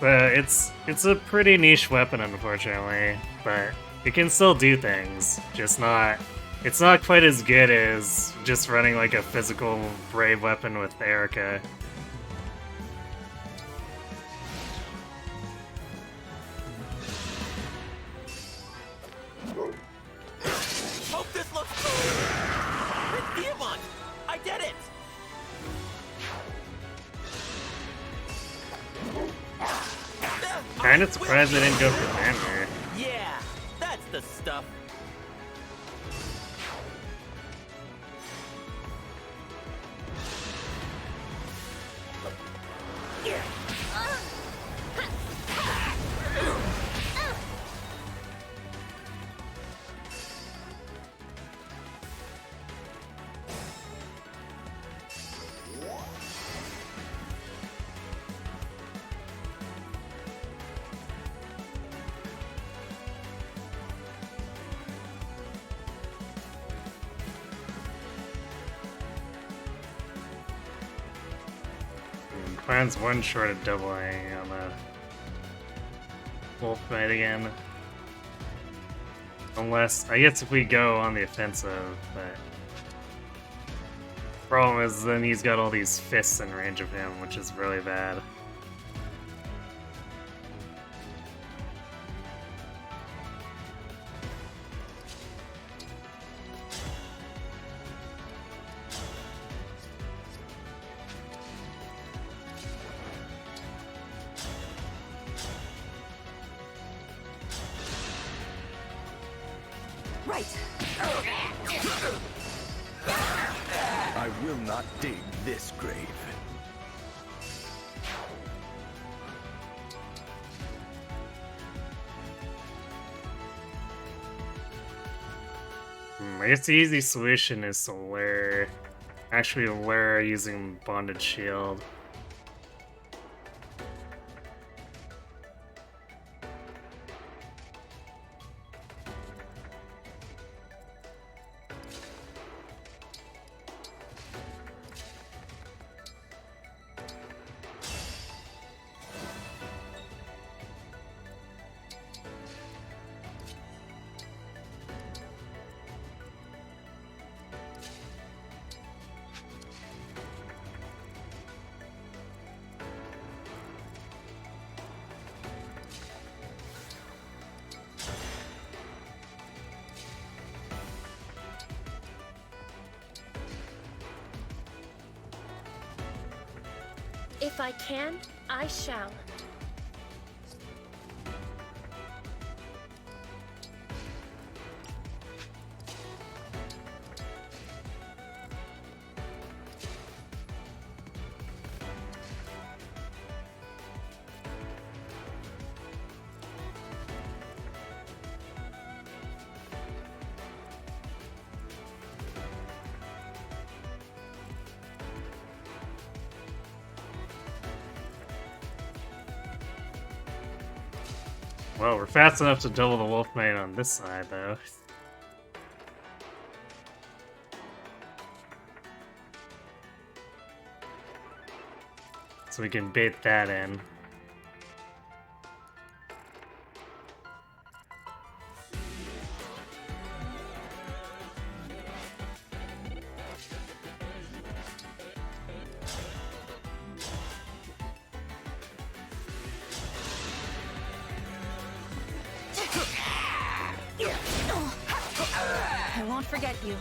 But it's a pretty niche weapon, unfortunately, but it can still do things, just not... It's not quite as good as just running like a physical brave weapon with Erica. Hope this looks cool! It's Diamond! I did it! Kinda surprised I didn't go for Vander. Yeah, that's the the stuff. Clanne's one short of doubling on the wolf fight again. Unless, I guess if we go on the offensive, but problem is then he's got all these fists in range of him, which is really bad. I will not dig this grave. I guess the easy solution is to lure using bonded shield. If I can, I shall. Well, we're fast enough to double the Wolfmane on this side, though. So we can bait that in. I won't forget you.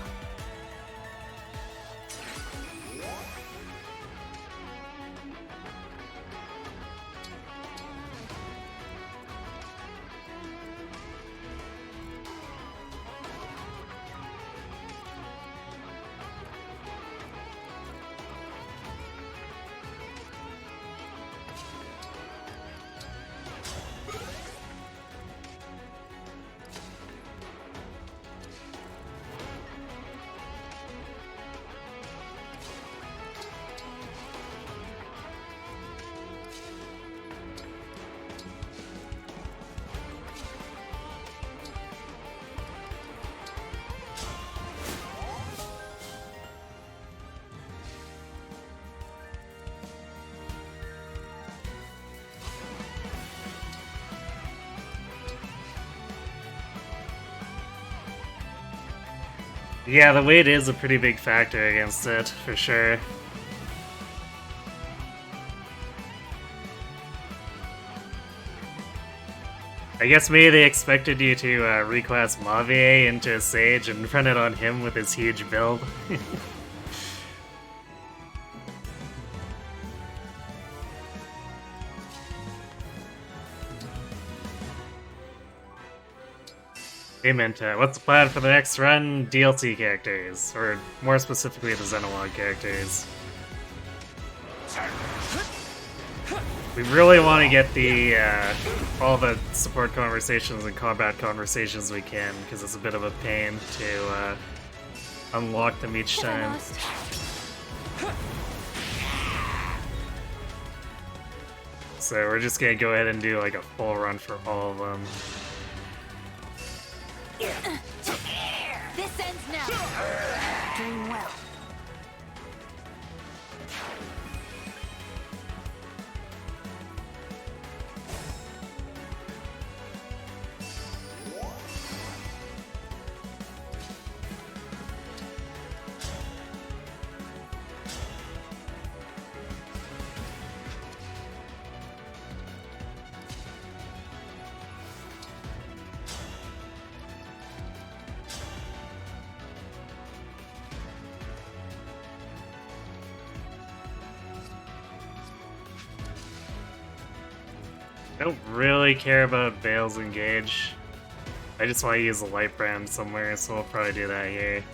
Yeah, the weight is a pretty big factor against it, for sure. I guess maybe they expected you to reclass Mavier into a Sage and run it on him with his huge build. Hey Menta, what's the plan for the next run? DLC characters, or more specifically the Xenologue characters. We really want to get the all the support conversations and combat conversations we can, because it's a bit of a pain to unlock them each time. So we're just gonna go ahead and do like a full run for all of them. This ends now. Doing well. I don't really care about Veil's Engage. I just want to use a light brand somewhere, so we'll probably do that here.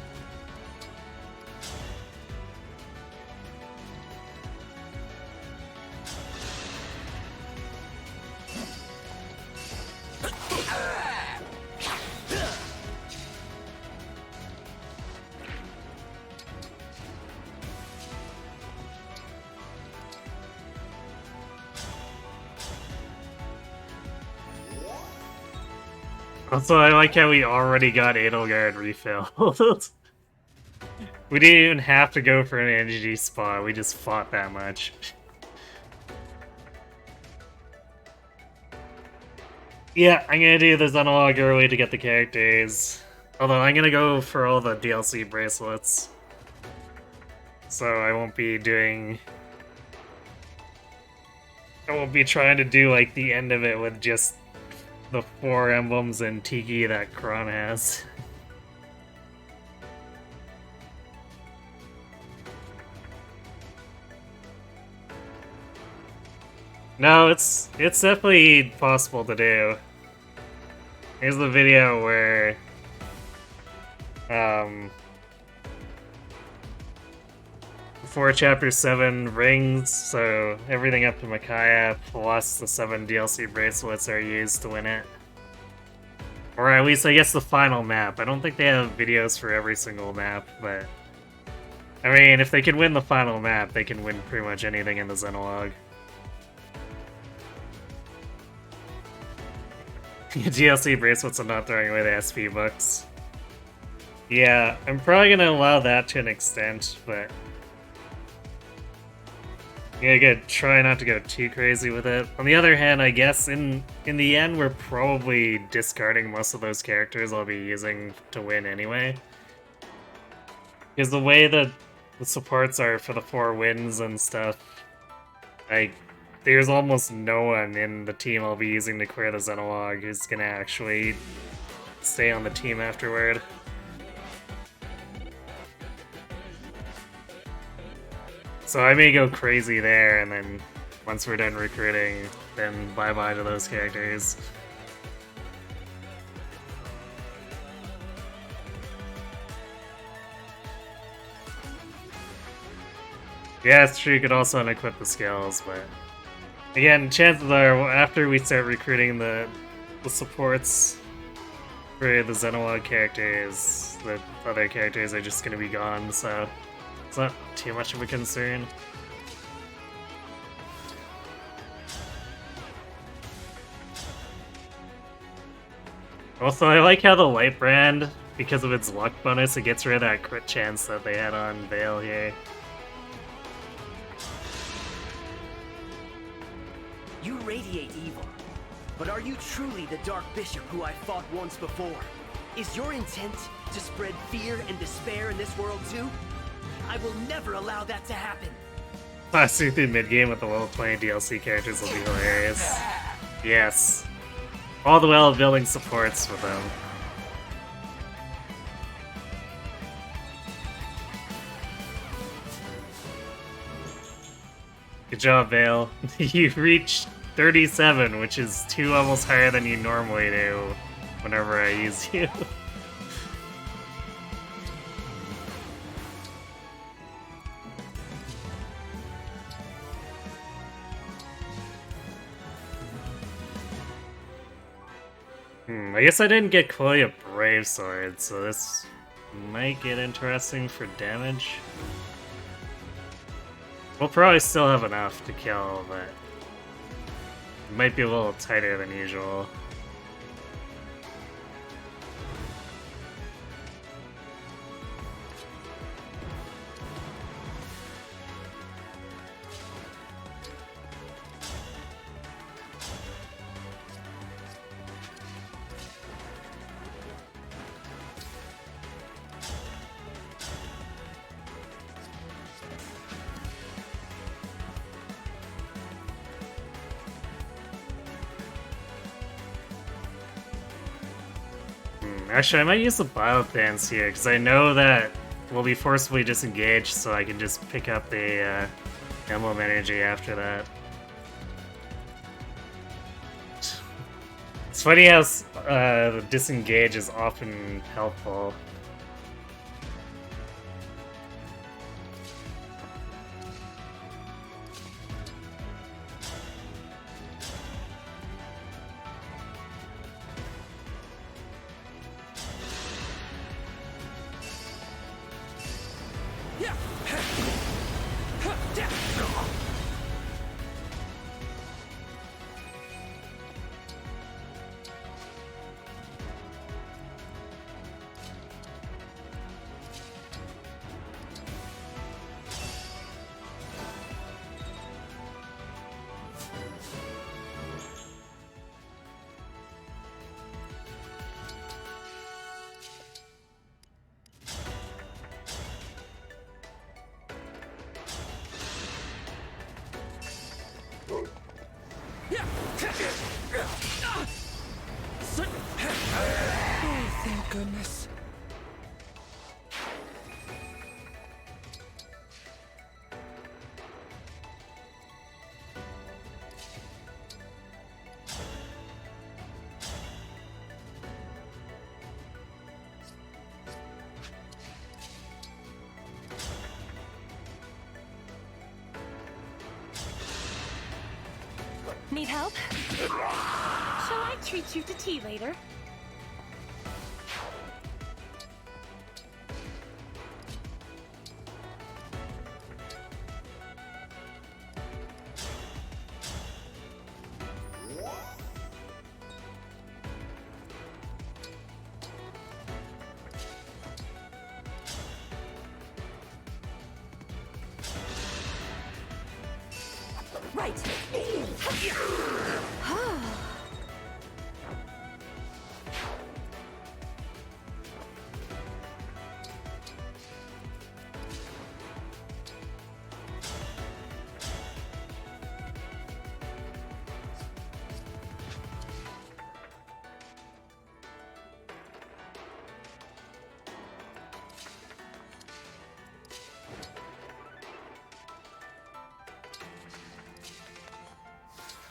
Also, I like how we already got Edelgard refilled. We didn't even have to go for an energy spot, we just fought that much. Yeah, I'm gonna do the Xenologue early to get the characters. Although I'm gonna go for all the DLC bracelets. So I won't be doing... I won't be trying to do like the end of it with just the 4 emblems and Tiki that Clanne has. No, it's definitely possible to do. Here's the video where before Chapter 7 rings, so everything up to Micaiah plus the 7 DLC bracelets are used to win it. Or at least, I guess, the final map. I don't think they have videos for every single map, but... I mean, if they can win the final map, they can win pretty much anything in the Xenologue. DLC bracelets are not throwing away the SP bucks. Yeah, I'm probably gonna allow that to an extent, but... yeah, good. Try not to go too crazy with it. On the other hand, I guess in the end, we're probably discarding most of those characters I'll be using to win anyway. Because the way that the supports are for the 4 wins and stuff, like, there's almost no one in the team I'll be using to clear the Xenologue who's gonna actually stay on the team afterward. So I may go crazy there, and then once we're done recruiting, then bye-bye to those characters. Yeah, it's true, you could also unequip the skills, but... again, chances are, after we start recruiting the supports for the Xenologue characters, the other characters are just gonna be gone, so... it's not too much of a concern. Also, I like how the Light Brand, because of its luck bonus, it gets rid of that crit chance that they had on Veil here. You radiate evil, but are you truly the Dark Bishop who I fought once before? Is your intent to spread fear and despair in this world too? I will never allow that to happen. Blasting through mid-game with the level 20 DLC characters will be hilarious. Yes. All the while building supports with them. Good job, Vale. You reached 37, which is 2 levels higher than you normally do. whenever I use you. I guess I didn't get Chloe a Brave Sword, so this might get interesting for damage. We'll probably still have enough to kill, but it might be a little tighter than usual. Actually, I might use the Biopants here, because I know that we'll be forcibly disengaged, so I can just pick up the Emblem Energy after that. It's funny how the disengage is often helpful. Oh, thank goodness. Need help? Shall I treat you to tea later? Right.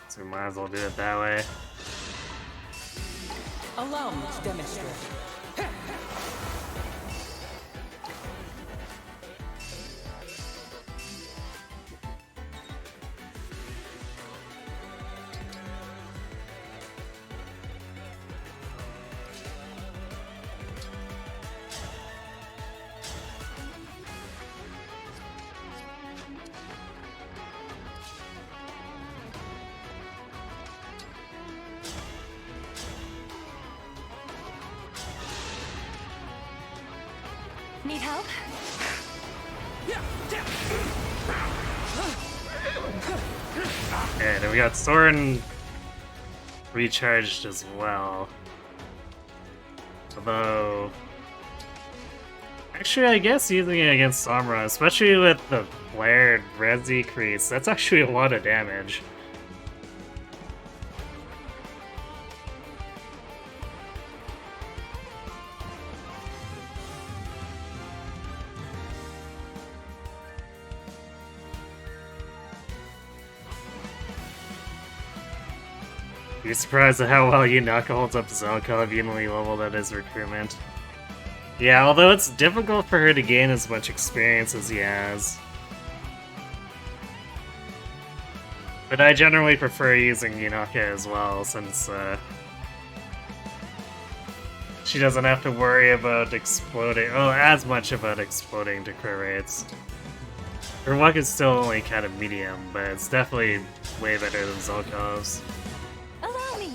So we might as well do it that way. Allow me to demonstrate. Need help? Okay, then we got Soren recharged as well. Although, actually, I guess using it against Samura, especially with the flared res decrease, that's actually a lot of damage. You're surprised at how well Yunaka holds up to Zelkov evenly leveled at his recruitment. Yeah, although it's difficult for her to gain as much experience as he has. But I generally prefer using Yunaka as well, since she doesn't have to worry about exploding, as much about exploding to crit rates. Her luck is still only kind of medium, but it's definitely way better than Zelkov's. Allow me.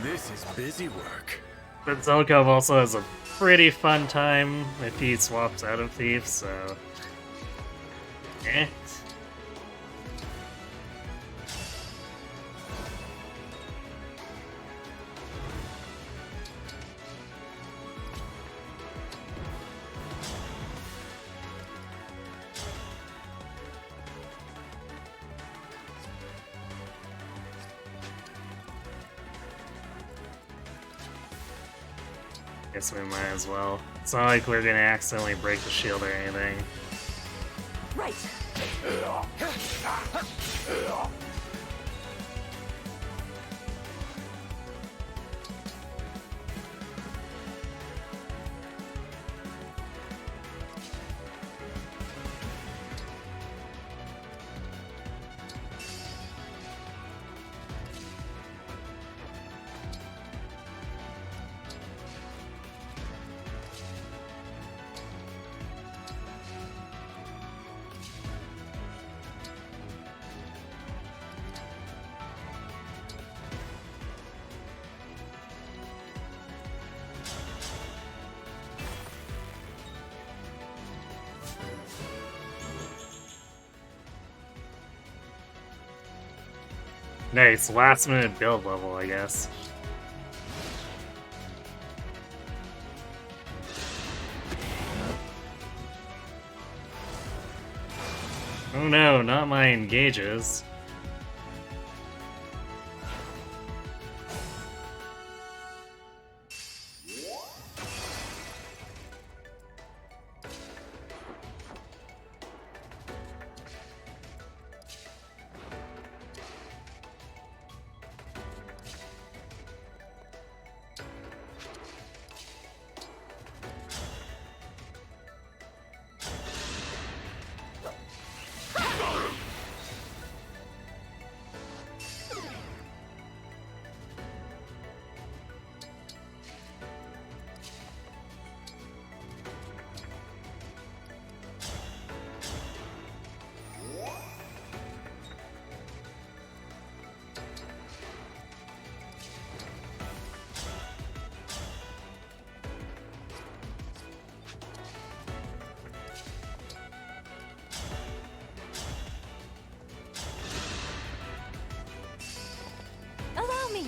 This is busy work. But Zelkov also has a pretty fun time if he swaps out of Thief, so... eh. Guess we might as well. It's not like we're gonna accidentally break the shield or anything. Right. Nice, last minute build level, I guess. Oh no, not my engages. Allow me.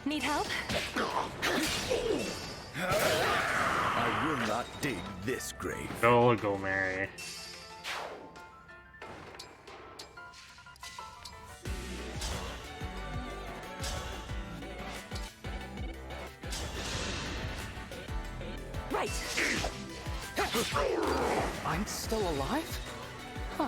Need help? I will not dig this grave. Go, Mary. Right. I'm still alive? Huh.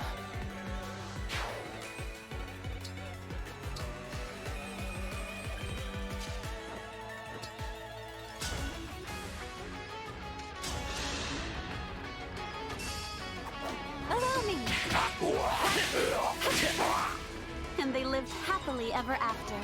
Allow me. And they lived happily ever after.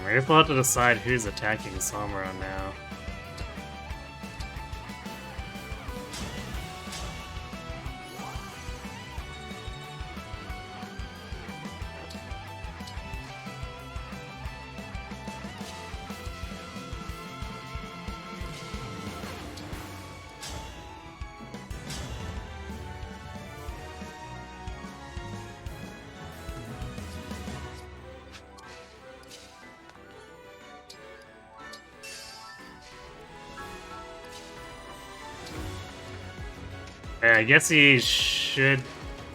I guess we'll have to decide who's attacking Samron now. Yeah, I guess he should,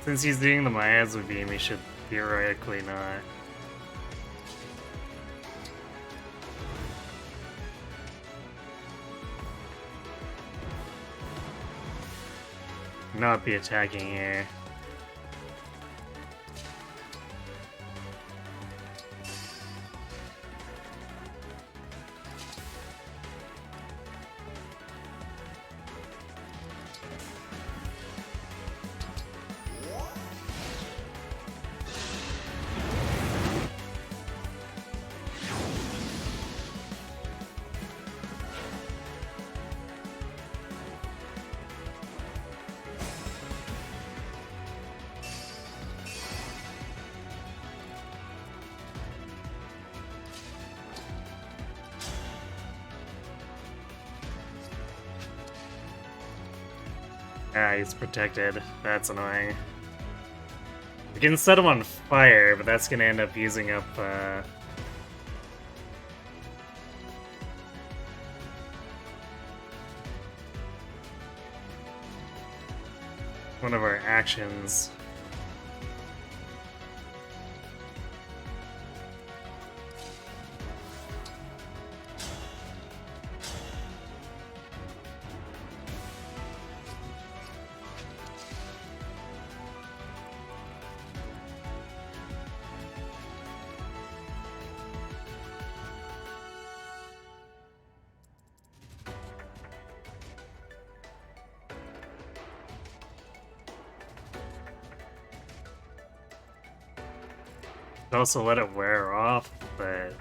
since he's doing the miasma beam, he should theoretically not. Not be attacking here. Ah, he's protected. That's annoying. We can set him on fire, but that's gonna end up using up, one of our actions. Also let it wear off, but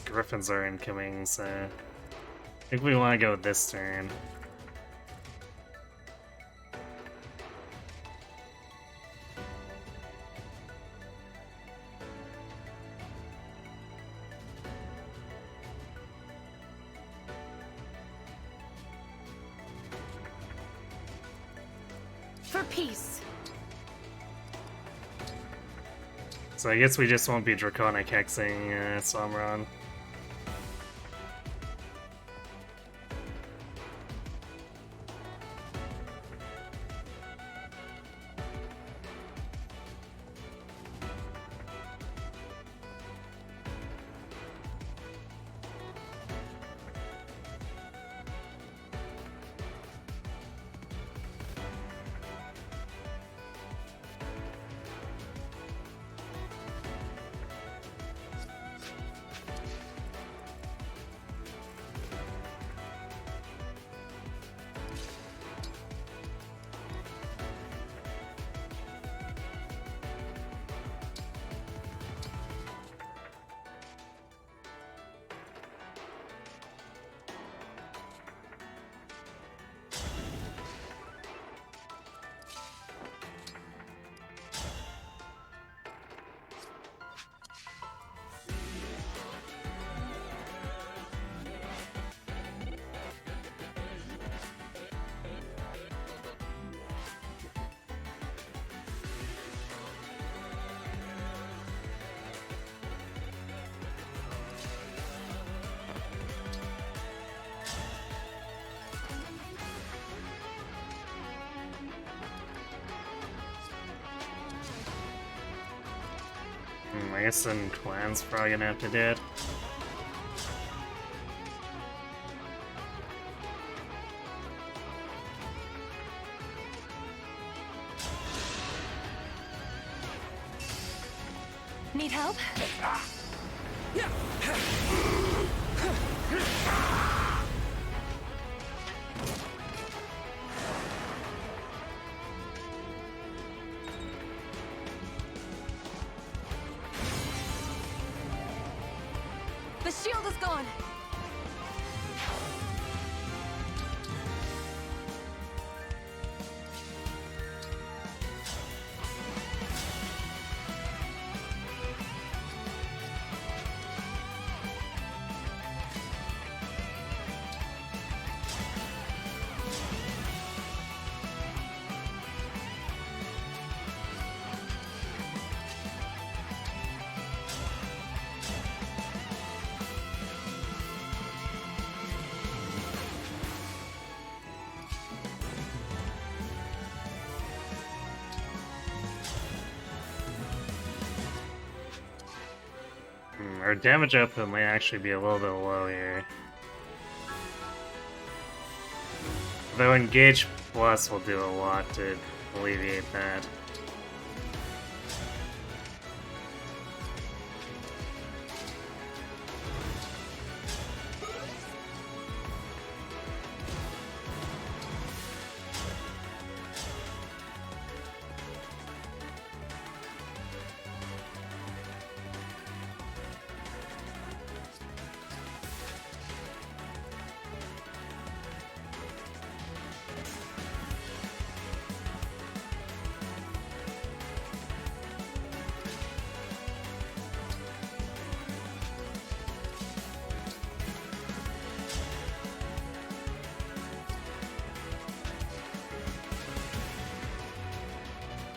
griffins are incoming, so I think we want to go this turn. For peace. So I guess we just won't be Draconic Hexing Samron. I guess then Clanne's probably gonna have to do it. Need help? The shield is gone! Our damage output might actually be a little bit low here. Though Engage Plus will do a lot to alleviate that.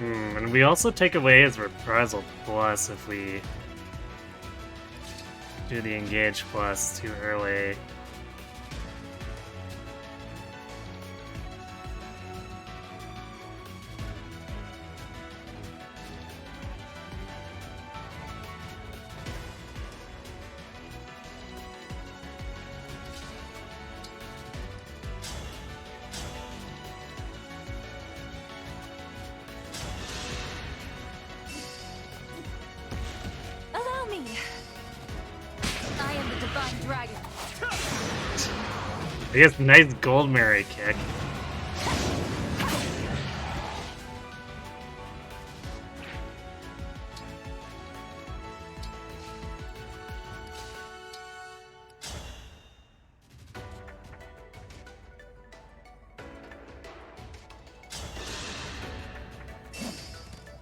And we also take away his Reprisal Plus if we do the Engage Plus too early. He has a nice Gold Mary kick.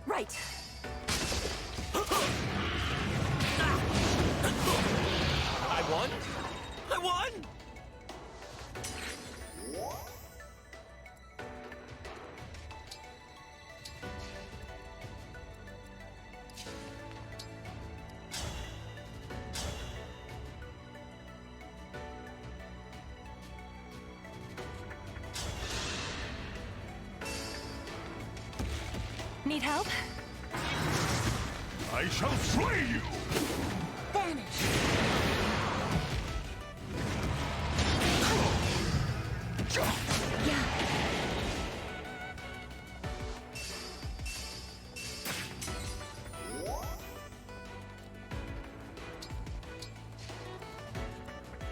Right. I won? I won! Need help? I shall slay you! Vanish! Yeah.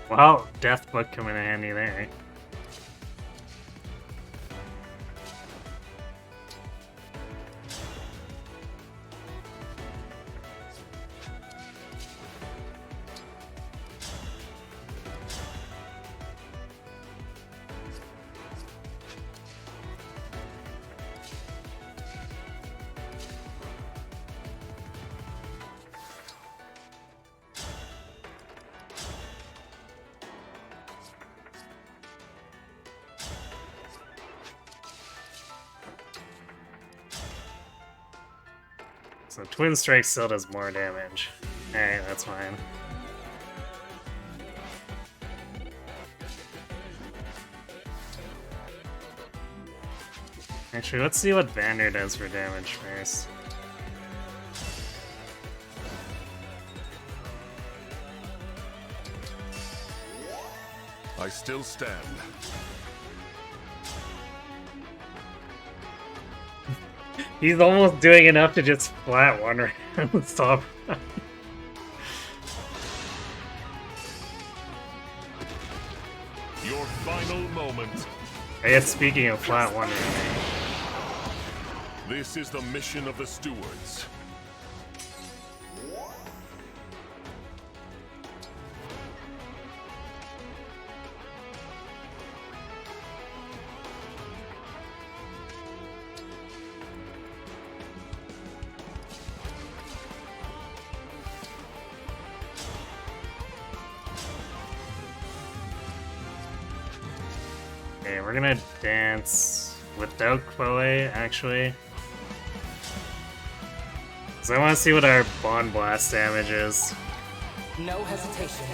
Well, Death Book coming in handy there. So Twin Strike still does more damage. Alright, that's fine. Actually, let's see what Vander does for damage first. I still stand. He's almost doing enough to just flat one round. Stop. Your final moment. I guess speaking of flat one round. This is the mission of the stewards. Okay, we're gonna dance without Chloe, actually. So I want to see what our Bond Blast damage is. No hesitation.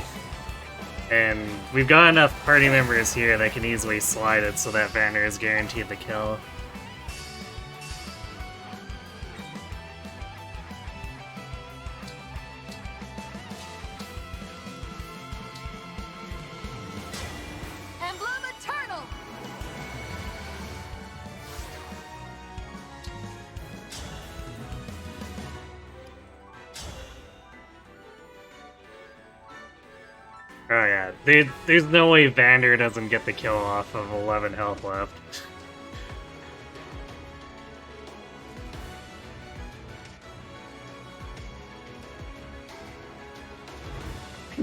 And we've got enough party members here that can easily slide it so that Vander is guaranteed the kill. Emblem Eternal! Oh yeah, there's no way Vander doesn't get the kill off of 11 health left.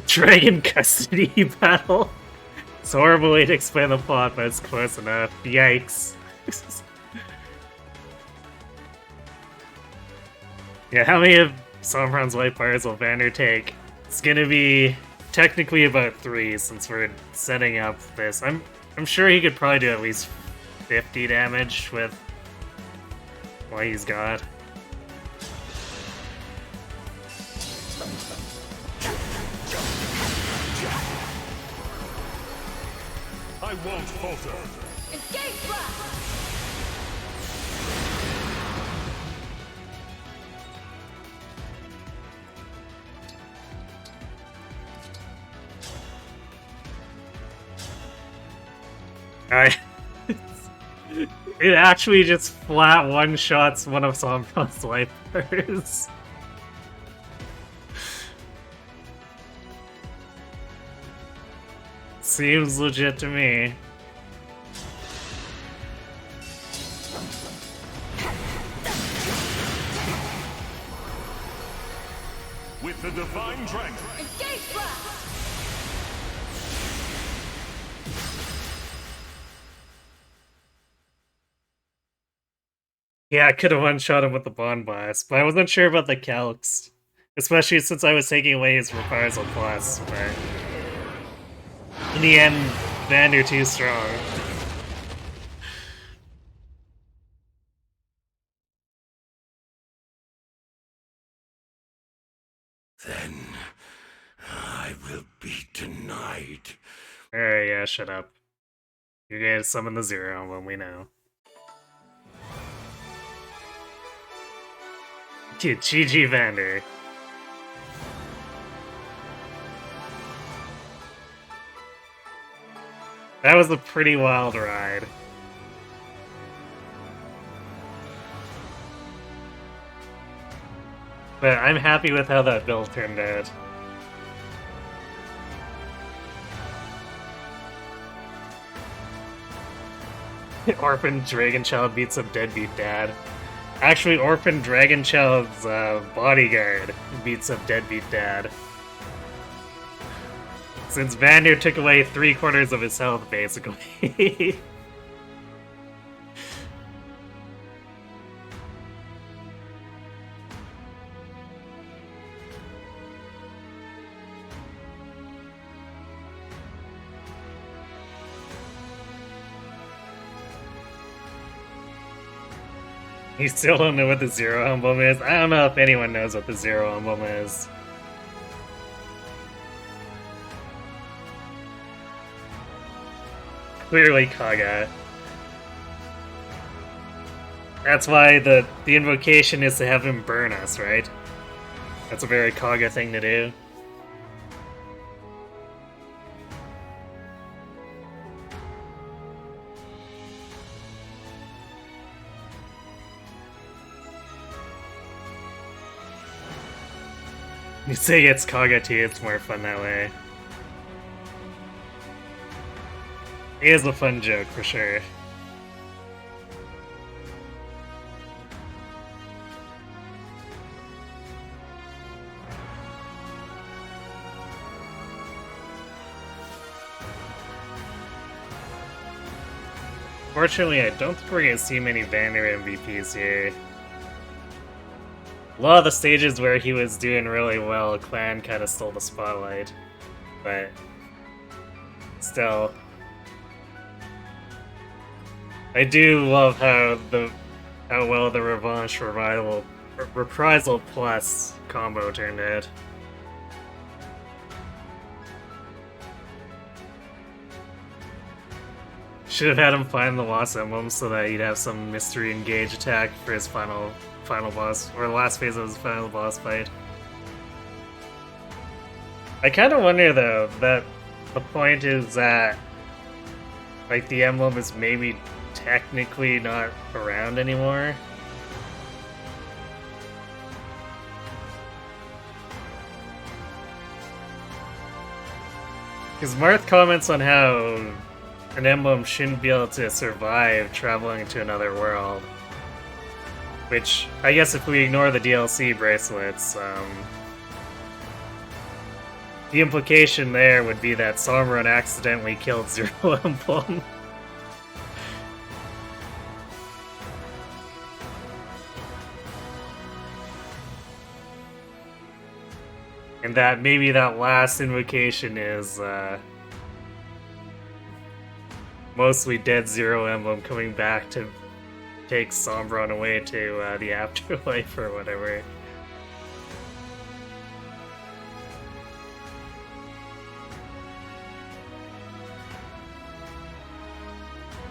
Dragon custody battle. It's a horrible way to explain the plot, but it's close enough. Yikes. Yeah, how many of Sombron's white bars will Vander take? It's gonna be technically about 3 since we're setting up this. I'm sure he could probably do at least 50 damage with what he's got. I won't falter. Engage blast! It actually just flat one-shots one of Sombron's wipers. Seems legit to me. With the Divine Dragon. Engage blast! Yeah, I could have one-shot him with the Bond Blast, but I wasn't sure about the calcs. Especially since I was taking away his Reprisal Plus, but... in the end, Vander too strong. Then I will be denied. Alright, yeah, shut up. You're gonna summon the Zero when we know. Dude, GG Vander. That was a pretty wild ride. But I'm happy with how that build turned out. Orphan Dragon Child beats up Deadbeat Dad. Actually, Orphan Dragon Child's bodyguard beats up Deadbeat Dad. Since Vander took away 3/4 of his health, basically. You still don't know what the Zero Emblem is? I don't know if anyone knows what the Zero Emblem is. Clearly Kaga. That's why the invocation is to have him burn us, right? That's a very Kaga thing to do. You say it's Kaga too, it's more fun that way. It is a fun joke, for sure. Fortunately, I don't think we're gonna see many Vander MVPs here. A lot of the stages where he was doing really well, Clanne kind of stole the spotlight. But still. I do love how well the Revanche Reprisal Plus combo turned out. Should have had him find the Lost Emblem so that he'd have some mystery engage attack for his final boss, or the last phase of his final boss fight. I kind of wonder though that the point is that like the emblem is maybe technically not around anymore. Because Marth comments on how an emblem shouldn't be able to survive traveling to another world. Which, I guess if we ignore the DLC bracelets, the implication there would be that Somron accidentally killed Zero Emblem. And that maybe that last invocation is mostly dead Zero Emblem coming back to take Sombron away to the afterlife or whatever.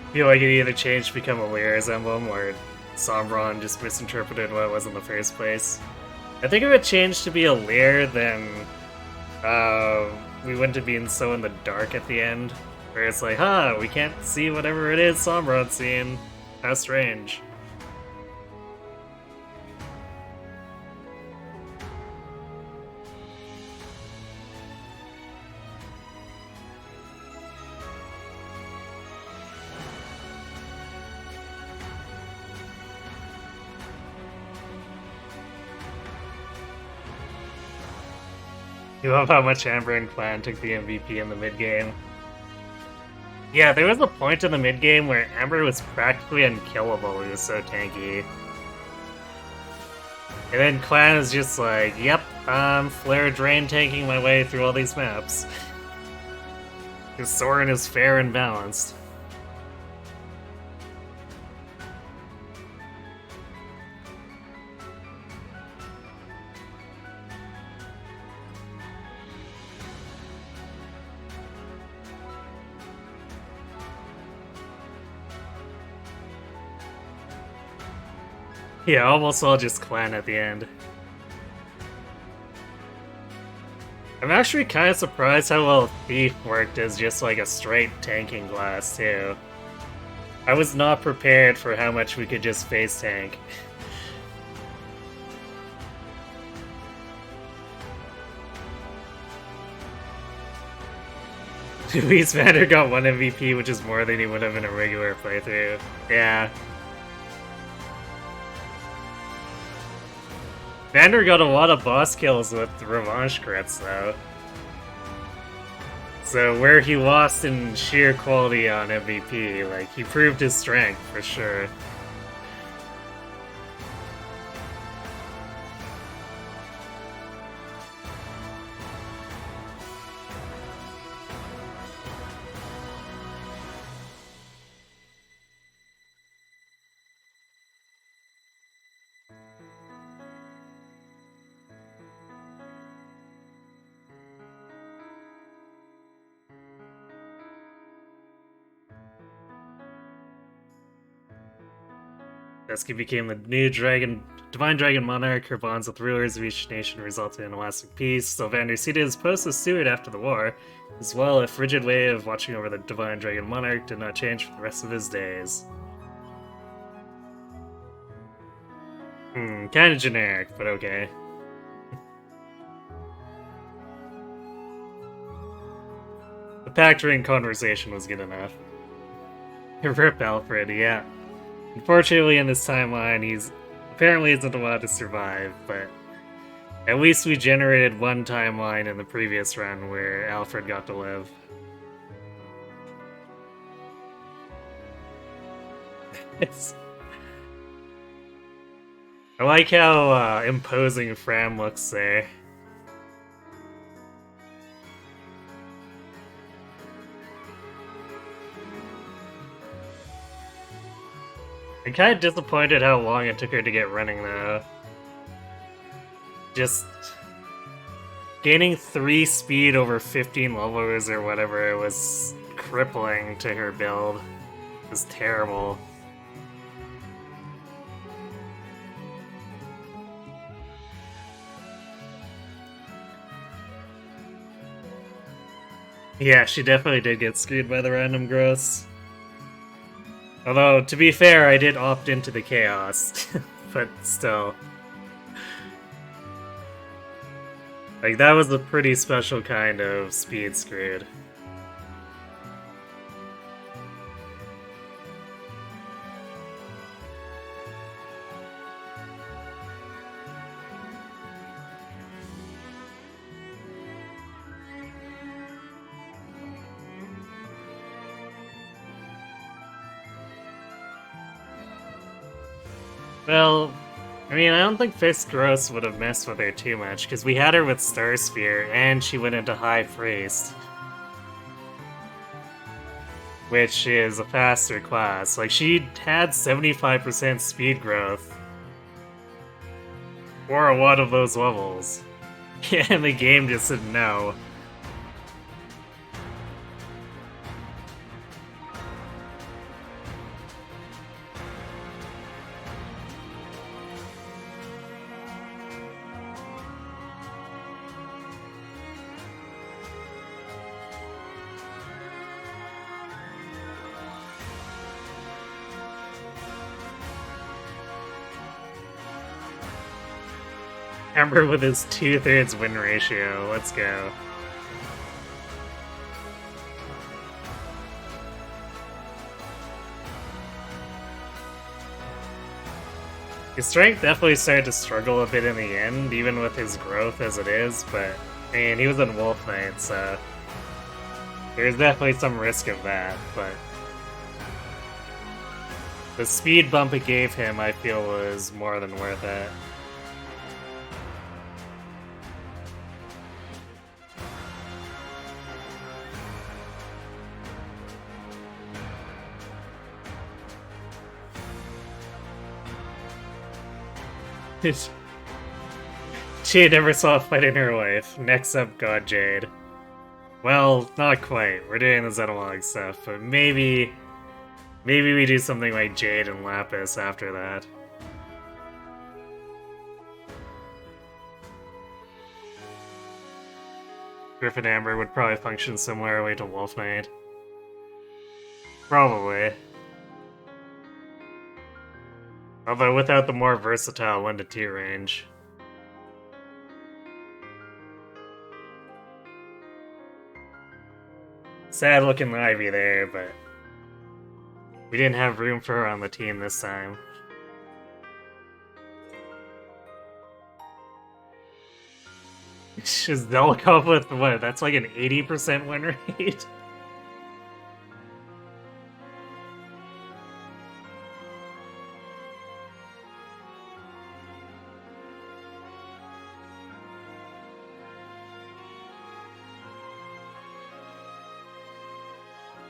I feel like it either changed to become a Lyra's emblem or Sombron just misinterpreted what it was in the first place. I think if it changed to be a Lyra, then we wouldn't have been so in the dark at the end. Where it's like, we can't see whatever it is Sombron's seeing. How strange. You love how much Amber and Clanne took the MVP in the mid-game. Yeah, there was a point in the mid-game where Amber was practically unkillable, he was so tanky. And then Clanne is just like, yep, I'm Flare Drain tanking my way through all these maps. Because Soren is fair and balanced. Yeah, almost all just Clanne at the end. I'm actually kind of surprised how well Thief worked as just like a straight tanking class, too. I was not prepared for how much we could just face tank. At least Vander got 1 MVP, which is more than he would have in a regular playthrough. Yeah. Vander got a lot of boss kills with Revanche crits, though. So where he lost in sheer quality on MVP, like, he proved his strength, for sure. Dusky became the new Divine Dragon Monarch. Her bonds with rulers of each nation resulted in lasting peace. So Vander ceded his post as steward after the war. As well, a frigid way of watching over the Divine Dragon Monarch did not change for the rest of his days. Kinda generic, but okay. The Pact Ring conversation was good enough. Rip Alfred, yeah. Unfortunately, in this timeline, he's apparently isn't allowed to survive, but at least we generated one timeline in the previous run where Alfred got to live. I like how imposing Framme looks there. I'm kind of disappointed how long it took her to get running, though. Just gaining 3 speed over 15 levels or whatever was crippling to her build. It was terrible. Yeah, she definitely did get screwed by the random growths. Although, to be fair, I did opt into the chaos, but still. Like, that was a pretty special kind of speed screwed. Well, I mean, I don't think Fist Gross would have messed with her too much, because we had her with Star Sphere, and she went into High Priest. Which is a faster class. Like, she had 75% speed growth for a lot of those levels. And the game just said no. Amber with his 2/3 win ratio. Let's go. His strength definitely started to struggle a bit in the end, even with his growth as it is, but I mean, he was in Wolf Knight, so there's definitely some risk of that, but the speed bump it gave him, I feel, was more than worth it. She never saw a fight in her life. Next up, God Jade. Well, not quite. We're doing the Zenilog stuff, but maybe we do something like Jade and Lapis after that. Griffin Amber would probably function similarly to Wolf Knight. Probably. Although without the more versatile 1-2 range. Sad looking Ivy there, but we didn't have room for her on the team this time. She's Zelkov with what? That's like an 80% win rate?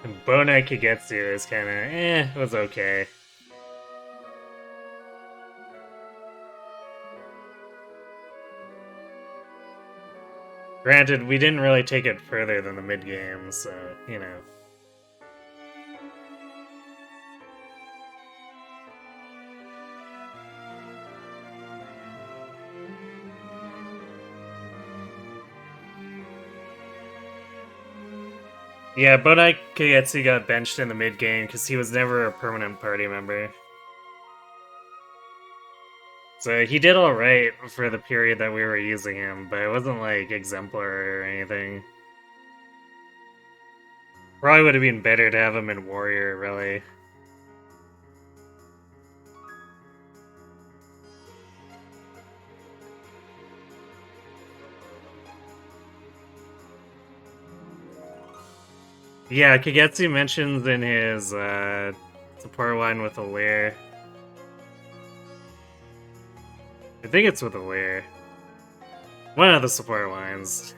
And Bonai Kagetsu is kinda, it was okay. Granted, we didn't really take it further than the mid-game, so, you know. Yeah, Bonai Kagetsu got benched in the mid-game because he was never a permanent party member. So he did alright for the period that we were using him, but it wasn't like exemplary or anything. Probably would have been better to have him in Warrior, really. Yeah, Kagetsu mentions in his support line with Alir. I think it's with Alir. One of the support lines.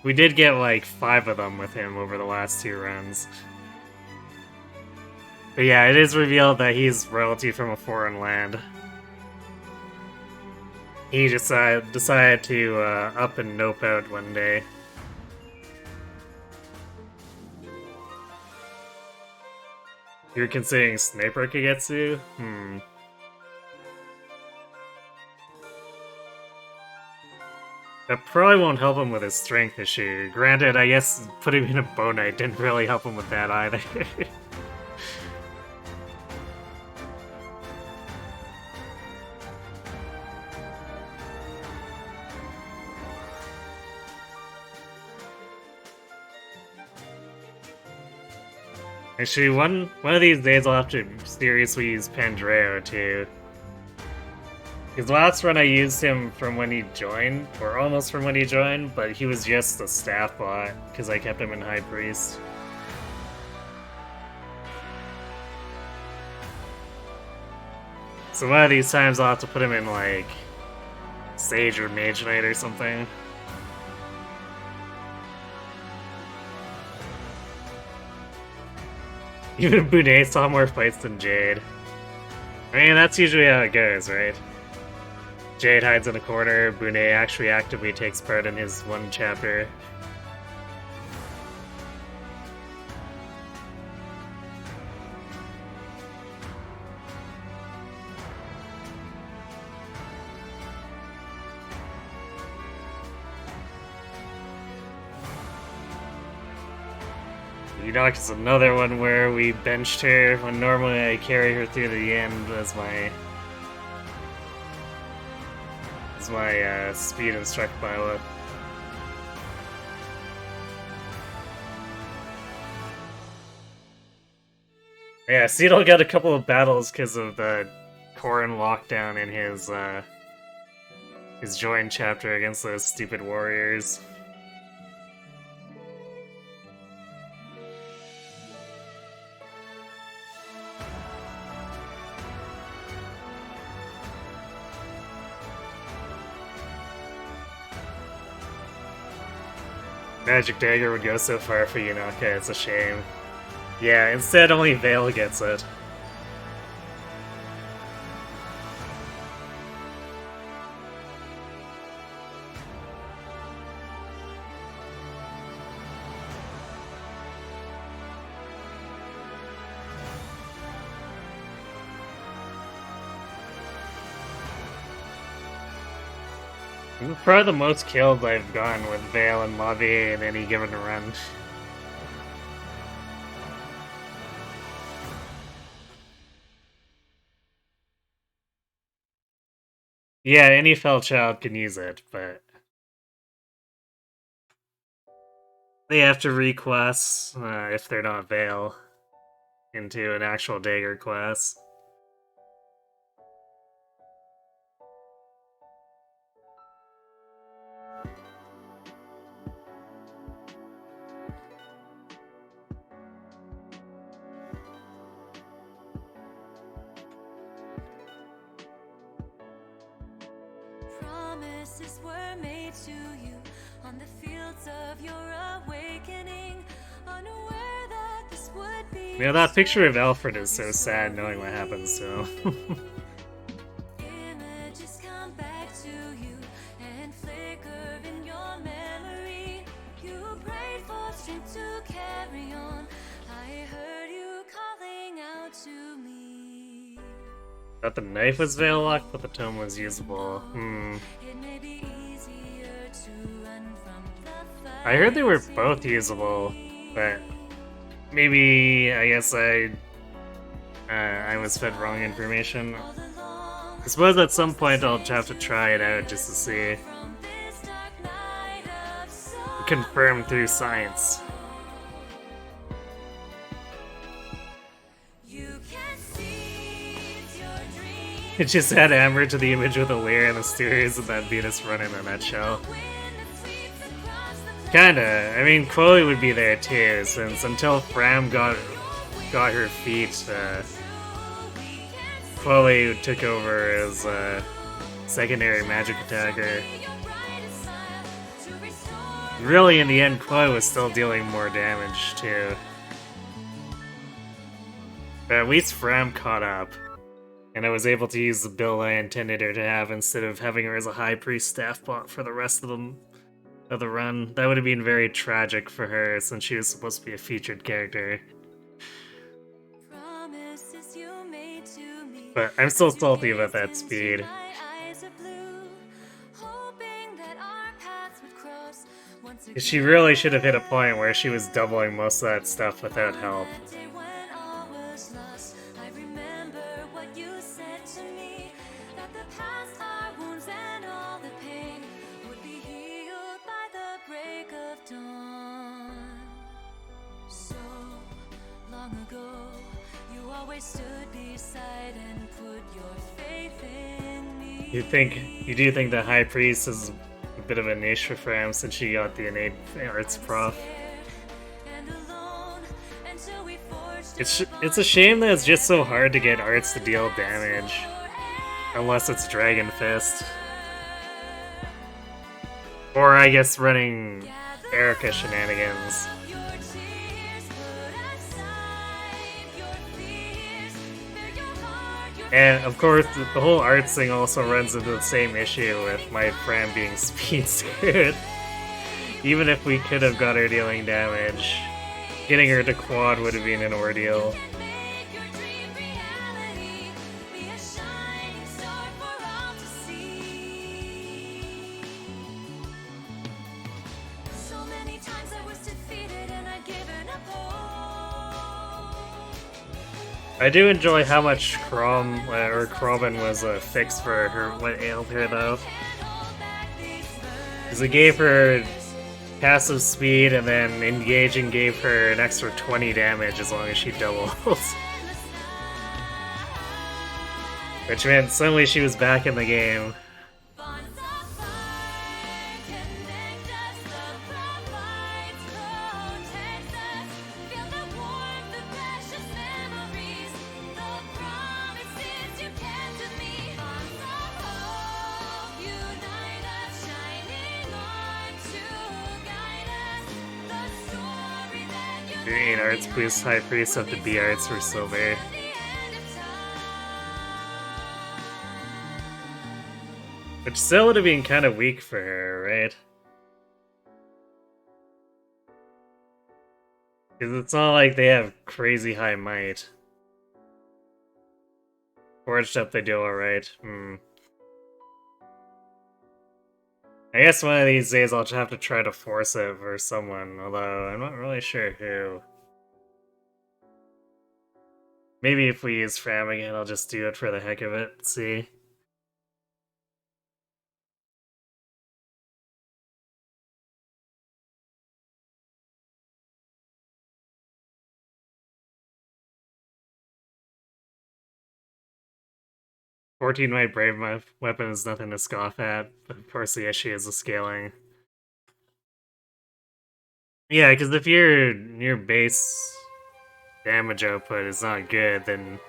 We did get like 5 of them with him over the last 2 runs. But yeah, it is revealed that he's royalty from a foreign land. He decided to up and nope out one day. You're considering Sniper Kagetsu? That probably won't help him with his strength issue. Granted, I guess putting him in a Bone Knight didn't really help him with that either. Actually, one of these days I'll have to seriously use Pandreo too. Because last run I used him from when he joined, or almost from when he joined, but he was just a staff bot, because I kept him in High Priest. So one of these times I'll have to put him in, like, Sage or Mage Knight or something. Even Bunei saw more fights than Jade. I mean, that's usually how it goes, right? Jade hides in a corner, Bunei actually actively takes part in his one chapter. Enoch is another one where we benched her when normally I carry her through the end as my speed and strike pilot. Yeah, Cedal got a couple of battles because of the Corrin lockdown in his join chapter against those stupid warriors. Magic Dagger would go so far for Yunaka, it's a shame. Yeah, instead only Vale gets it. Probably the most kills I've gotten with Vale and Lobby in any given run. Yeah, any Fel child can use it, but they have to request, if they're not Vale, into an actual Dagger class. Promises were made to you on the fields of your awakening, unaware that this would be. Yeah, that picture of Alfred is so sad knowing what happens to him. Images come back to you and flicker in your memory. You prayed for strength to carry on. I heard you calling out to me. Thought the knife was Vale locked, but the tome was usable. I heard they were both usable, but maybe I guess I was fed wrong information. I suppose at some point I'll have to try it out just to see. Confirm through science. It just had Amber to the image with a layer and the stories of that Venus run in a nutshell. Kinda. I mean, Chloe would be there too, since until Framme got her feet, Chloe took over as secondary magic attacker. Really, in the end, Chloe was still dealing more damage too. But at least Framme caught up. And I was able to use the build I intended her to have instead of having her as a High Priest staff bot for the rest of the run. That would have been very tragic for her since she was supposed to be a featured character. But I'm still salty about that speed. She really should have hit a point where she was doubling most of that stuff without help. You do think the High Priest is a bit of a niche for Framme since she got the innate arts prof. It's a shame that it's just so hard to get arts to deal damage. Unless it's Dragon Fist. Or I guess running Erica shenanigans. And of course, the whole arts thing also runs into the same issue with my Framme being speed scared. Even if we could have got her dealing damage, getting her to quad would have been an ordeal. I do enjoy how much Krobin was a fix for her, what ailed her though. Because it gave her passive speed and then engaging gave her an extra 20 damage as long as she doubles. Which meant suddenly she was back in the game. Green arts boost High Priest up to B arts for silver. Which still would have been kind of weak for her, right? Because it's not like they have crazy high might. Forged up they do alright. I guess one of these days I'll just have to try to force it for someone, although I'm not really sure who. Maybe if we use Framme again, I'll just do it for the heck of it. Let's see. "14 Brave weapon is nothing to scoff at, but of course the issue is the scaling." Yeah, because if your base damage output is not good, then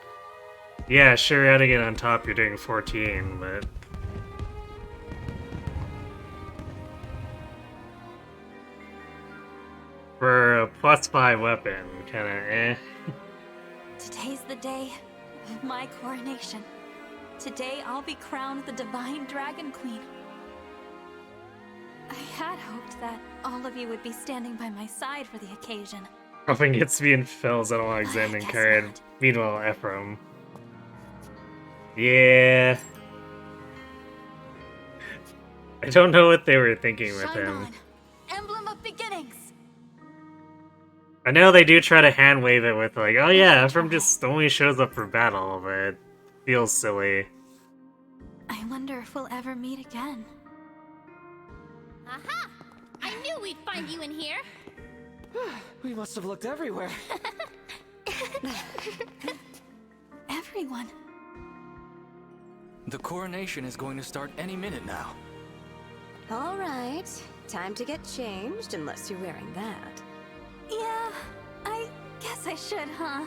yeah, sure, adding it on top you're doing 14, but for a +5 weapon, kinda eh. Today's the day of my coronation. Today I'll be crowned the Divine Dragon Queen. I had hoped that all of you would be standing by my side for the occasion. Often gets me and Phil's on Alexander card. Meanwhile, Ephraim. Yeah. I don't know what they were thinking with him. Emblem of Beginnings. I know they do try to hand wave it with like, oh yeah, Ephraim just only shows up for battle, but it feels silly. I wonder if we'll ever meet again. Aha! I knew we'd find you in here. We must have looked everywhere. Everyone. The coronation is going to start any minute now. All right, time to get changed, unless you're wearing that. Yeah, I guess I should, huh?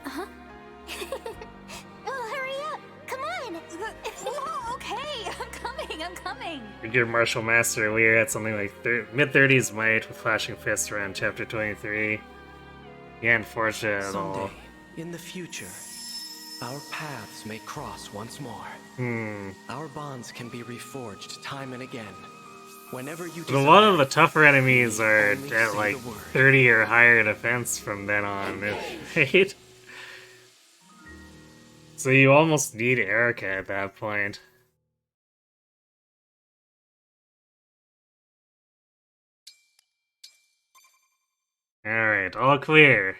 Huh? Well, hurry up! Come on! Whoa, okay, I'm coming. Your Martial Master, we are at something like mid-30s might with Flashing Fist around chapter 23. Yeah, unfortunate. Someday, in the future, our paths may cross once more. Our bonds can be reforged time and again. Whenever you But a lot of the tougher enemies are at like 30 or higher defense from then on, right? So you almost need Erica at that point. Alright, all clear.